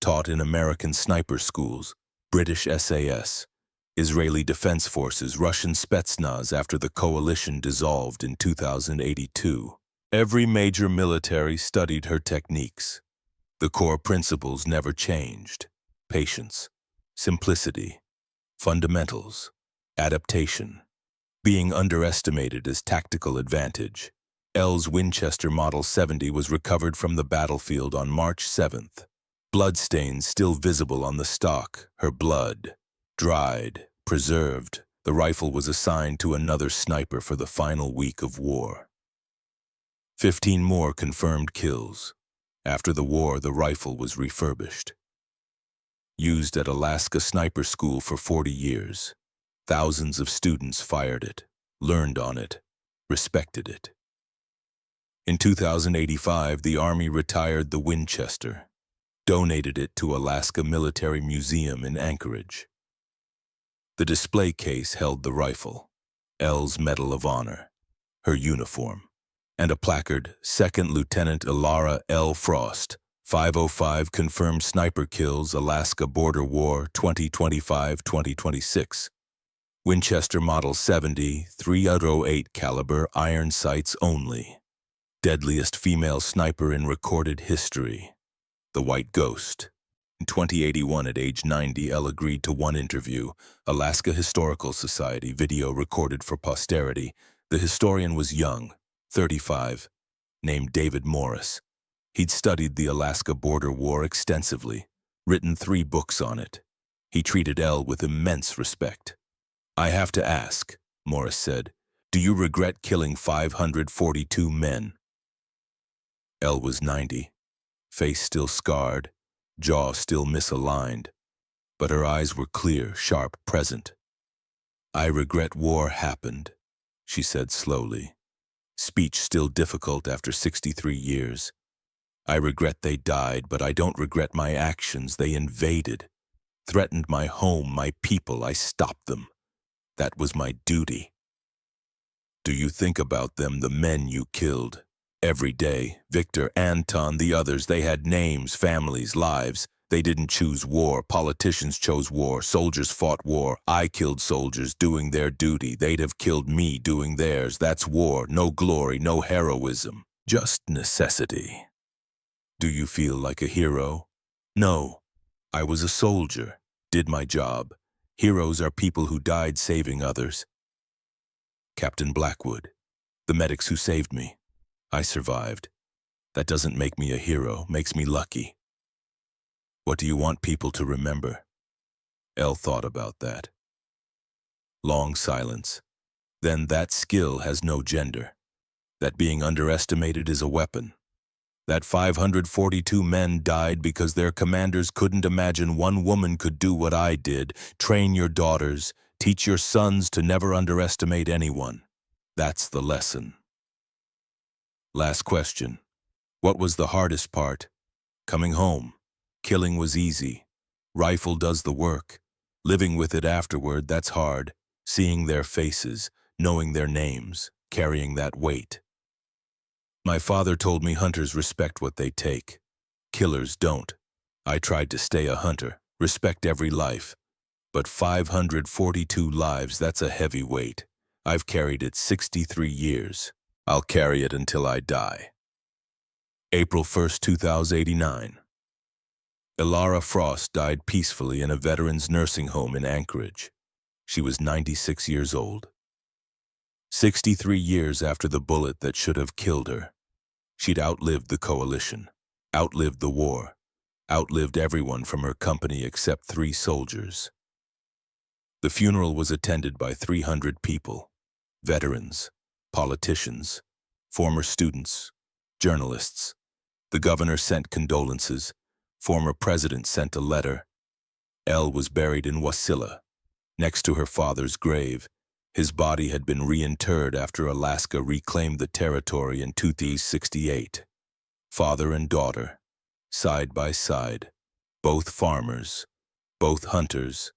taught in American sniper schools, British SAS, Israeli Defense Forces, Russian Spetsnaz after the coalition dissolved in 2082. Every major military studied her techniques. The core principles never changed: patience, simplicity, fundamentals, adaptation, being underestimated as tactical advantage. Elle's Winchester Model 70 was recovered from the battlefield on March 7th. Bloodstains still visible on the stock, her blood. Dried, preserved, the rifle was assigned to another sniper for the final week of war. 15 more confirmed kills. After the war, the rifle was refurbished. Used at Alaska Sniper School for 40 years. Thousands of students fired it, learned on it, respected it. In 2085, the Army retired the Winchester, donated it to Alaska Military Museum in Anchorage. The display case held the rifle, Elle's Medal of Honor, her uniform, and a placard, Second Lieutenant Ilara L. Frost, 505 confirmed sniper kills, Alaska Border War 2025-2026. Winchester Model 70, .308 caliber, iron sights only. Deadliest female sniper in recorded history. The White Ghost. In 2081, at age 90, Elle agreed to one interview, Alaska Historical Society, video recorded for posterity. The historian was young, 35, named David Morris. He'd studied the Alaska Border War extensively, written 3 books on it. He treated Elle with immense respect. "I have to ask," Morris said, "do you regret killing 542 men?" Elle was 90, face still scarred, jaw still misaligned, but her eyes were clear, sharp, present. "I regret war happened," she said slowly, speech still difficult after 63 years. "I regret they died, but I don't regret my actions. They invaded, threatened my home, my people. I stopped them. That was my duty." "Do you think about them, the men you killed? Every day, Victor, Anton, the others, they had names, families, lives. They didn't choose war. Politicians chose war. Soldiers fought war. I killed soldiers doing their duty. They'd have killed me doing theirs. That's war. No glory, no heroism. Just necessity. Do you feel like a hero? No. I was a soldier. Did my job. Heroes are people who died saving others. Captain Blackwood, the medics who saved me. I survived. That doesn't make me a hero, makes me lucky. What do you want people to remember?" Elle thought about that. Long silence. Then that skill has no gender. That being underestimated is a weapon. That 542 men died because their commanders couldn't imagine one woman could do what I did. Train your daughters, teach your sons to never underestimate anyone. That's the lesson. Last question. What was the hardest part? Coming home. Killing was easy. Rifle does the work. Living with it afterward, that's hard. Seeing their faces, knowing their names, carrying that weight. My father told me hunters respect what they take. Killers don't. I tried to stay a hunter, respect every life. But 542 lives, that's a heavy weight. I've carried it 63 years. I'll carry it until I die. April 1st, 2089. Ilara Frost died peacefully in a veterans nursing home in Anchorage. She was 96 years old. 63 years after the bullet that should have killed her. She'd outlived the coalition, outlived the war, outlived everyone from her company except 3 soldiers. The funeral was attended by 300 people, veterans, politicians, former students, journalists. The governor sent condolences. Former president sent a letter. Elle was buried in Wasilla, next to her father's grave. His body had been reinterred after Alaska reclaimed the territory in 1968. Father and daughter, side by side, both farmers, both hunters,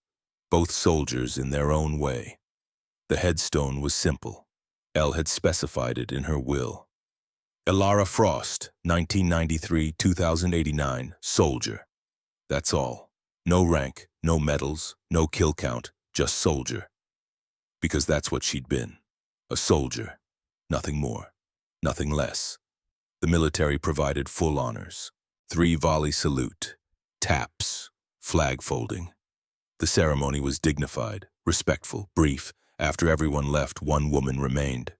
both soldiers in their own way. The headstone was simple. Elle had specified it in her will. Ilara Frost, 1993-2089, soldier. That's all. No rank, no medals, no kill count, just soldier. Because that's what she'd been. A soldier. Nothing more. Nothing less. The military provided full honors. 3-volley salute. Taps. Flag folding. The ceremony was dignified, respectful, brief. After everyone left, one woman remained.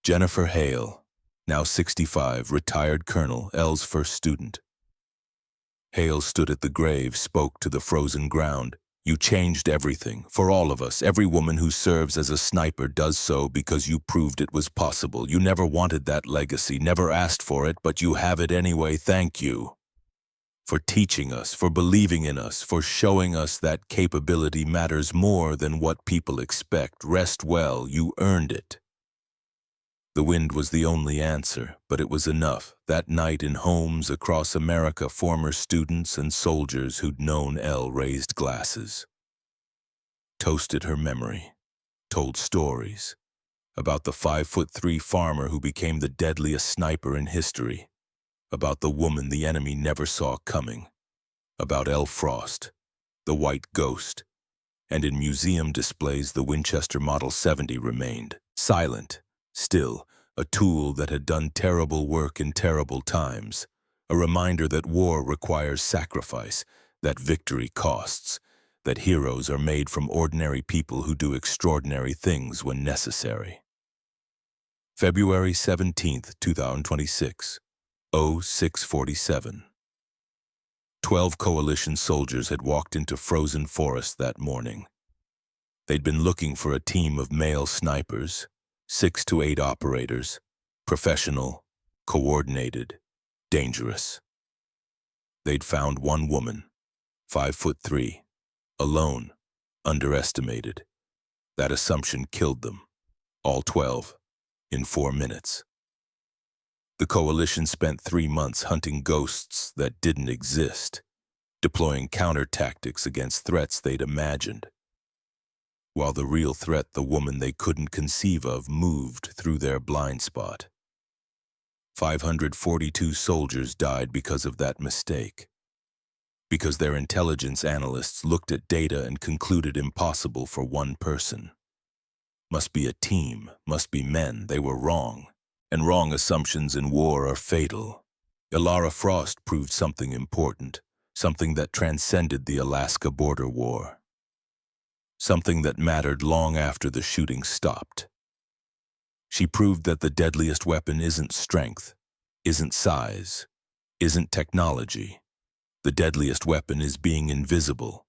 Jennifer Hale, now 65, retired colonel, Elle's first student. Hale stood at the grave, spoke to the frozen ground. You changed everything, for all of us. Every woman who serves as a sniper does so because you proved it was possible. You never wanted that legacy, never asked for it, but you have it anyway. Thank you. For teaching us, for believing in us, for showing us that capability matters more than what people expect. Rest well, you earned it. The wind was the only answer, but it was enough. That night in homes across America, former students and soldiers who'd known Elle raised glasses, toasted her memory, told stories about the 5'3" farmer who became the deadliest sniper in history, about the woman the enemy never saw coming, about Elle Frost, the white ghost, and in museum displays the Winchester Model 70 remained, silent, still, a tool that had done terrible work in terrible times, a reminder that war requires sacrifice, that victory costs, that heroes are made from ordinary people who do extraordinary things when necessary. February 17th, 2026, 0647. 12 coalition soldiers had walked into frozen forest that morning. They'd been looking for a team of male snipers, 6 to 8 operators, professional, coordinated, dangerous. They'd found one woman, 5'3", alone, underestimated. That assumption killed them, all 12, in 4 minutes. The coalition spent 3 months hunting ghosts that didn't exist, deploying counter-tactics against threats they'd imagined, while the real threat, the woman they couldn't conceive of, moved through their blind spot. 542 soldiers died because of that mistake, because their intelligence analysts looked at data and concluded impossible for one person. Must be a team, must be men. They were wrong, and wrong assumptions in war are fatal. Ilara Frost proved something important, something that transcended the Alaska border war. Something that mattered long after the shooting stopped. She proved that the deadliest weapon isn't strength, isn't size, isn't technology. The deadliest weapon is being invisible,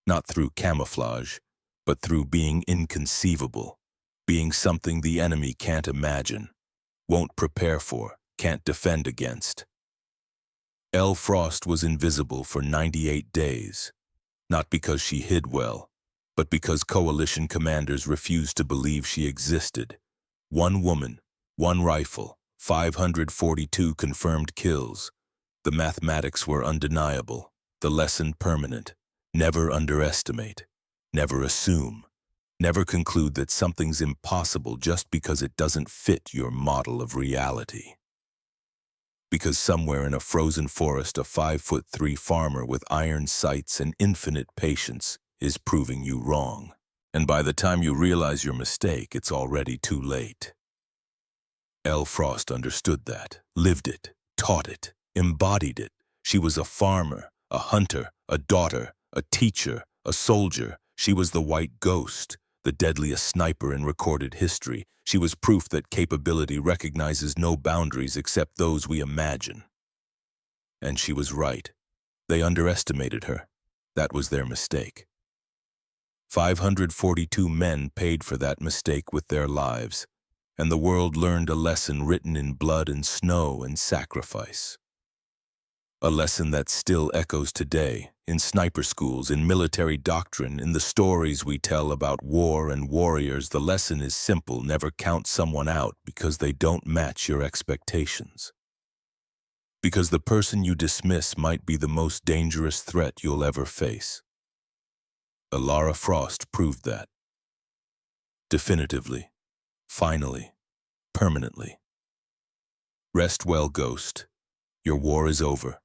not through camouflage, but through being inconceivable, being something the enemy can't imagine, won't prepare for, can't defend against. Elle Frost was invisible for 98 days, not because she hid well, but because coalition commanders refused to believe she existed. One woman, one rifle, 542 confirmed kills. The mathematics were undeniable, the lesson permanent. Never underestimate, never assume, never conclude that something's impossible just because it doesn't fit your model of reality. Because somewhere in a frozen forest, a 5'3" farmer with iron sights and infinite patience is proving you wrong. And by the time you realize your mistake, it's already too late. Elle Frost understood that, lived it, taught it, embodied it. She was a farmer, a hunter, a daughter, a teacher, a soldier. She was the white ghost, the deadliest sniper in recorded history. She was proof that capability recognizes no boundaries except those we imagine. And she was right. They underestimated her. That was their mistake. 542 men paid for that mistake with their lives, and the world learned a lesson written in blood and snow and sacrifice. A lesson that still echoes today, in sniper schools, in military doctrine, in the stories we tell about war and warriors. The lesson is simple: never count someone out because they don't match your expectations. Because the person you dismiss might be the most dangerous threat you'll ever face. Lara Frost proved that. Definitively. Finally. Permanently. Rest well, Ghost. Your war is over.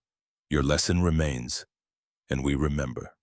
Your lesson remains, and we remember.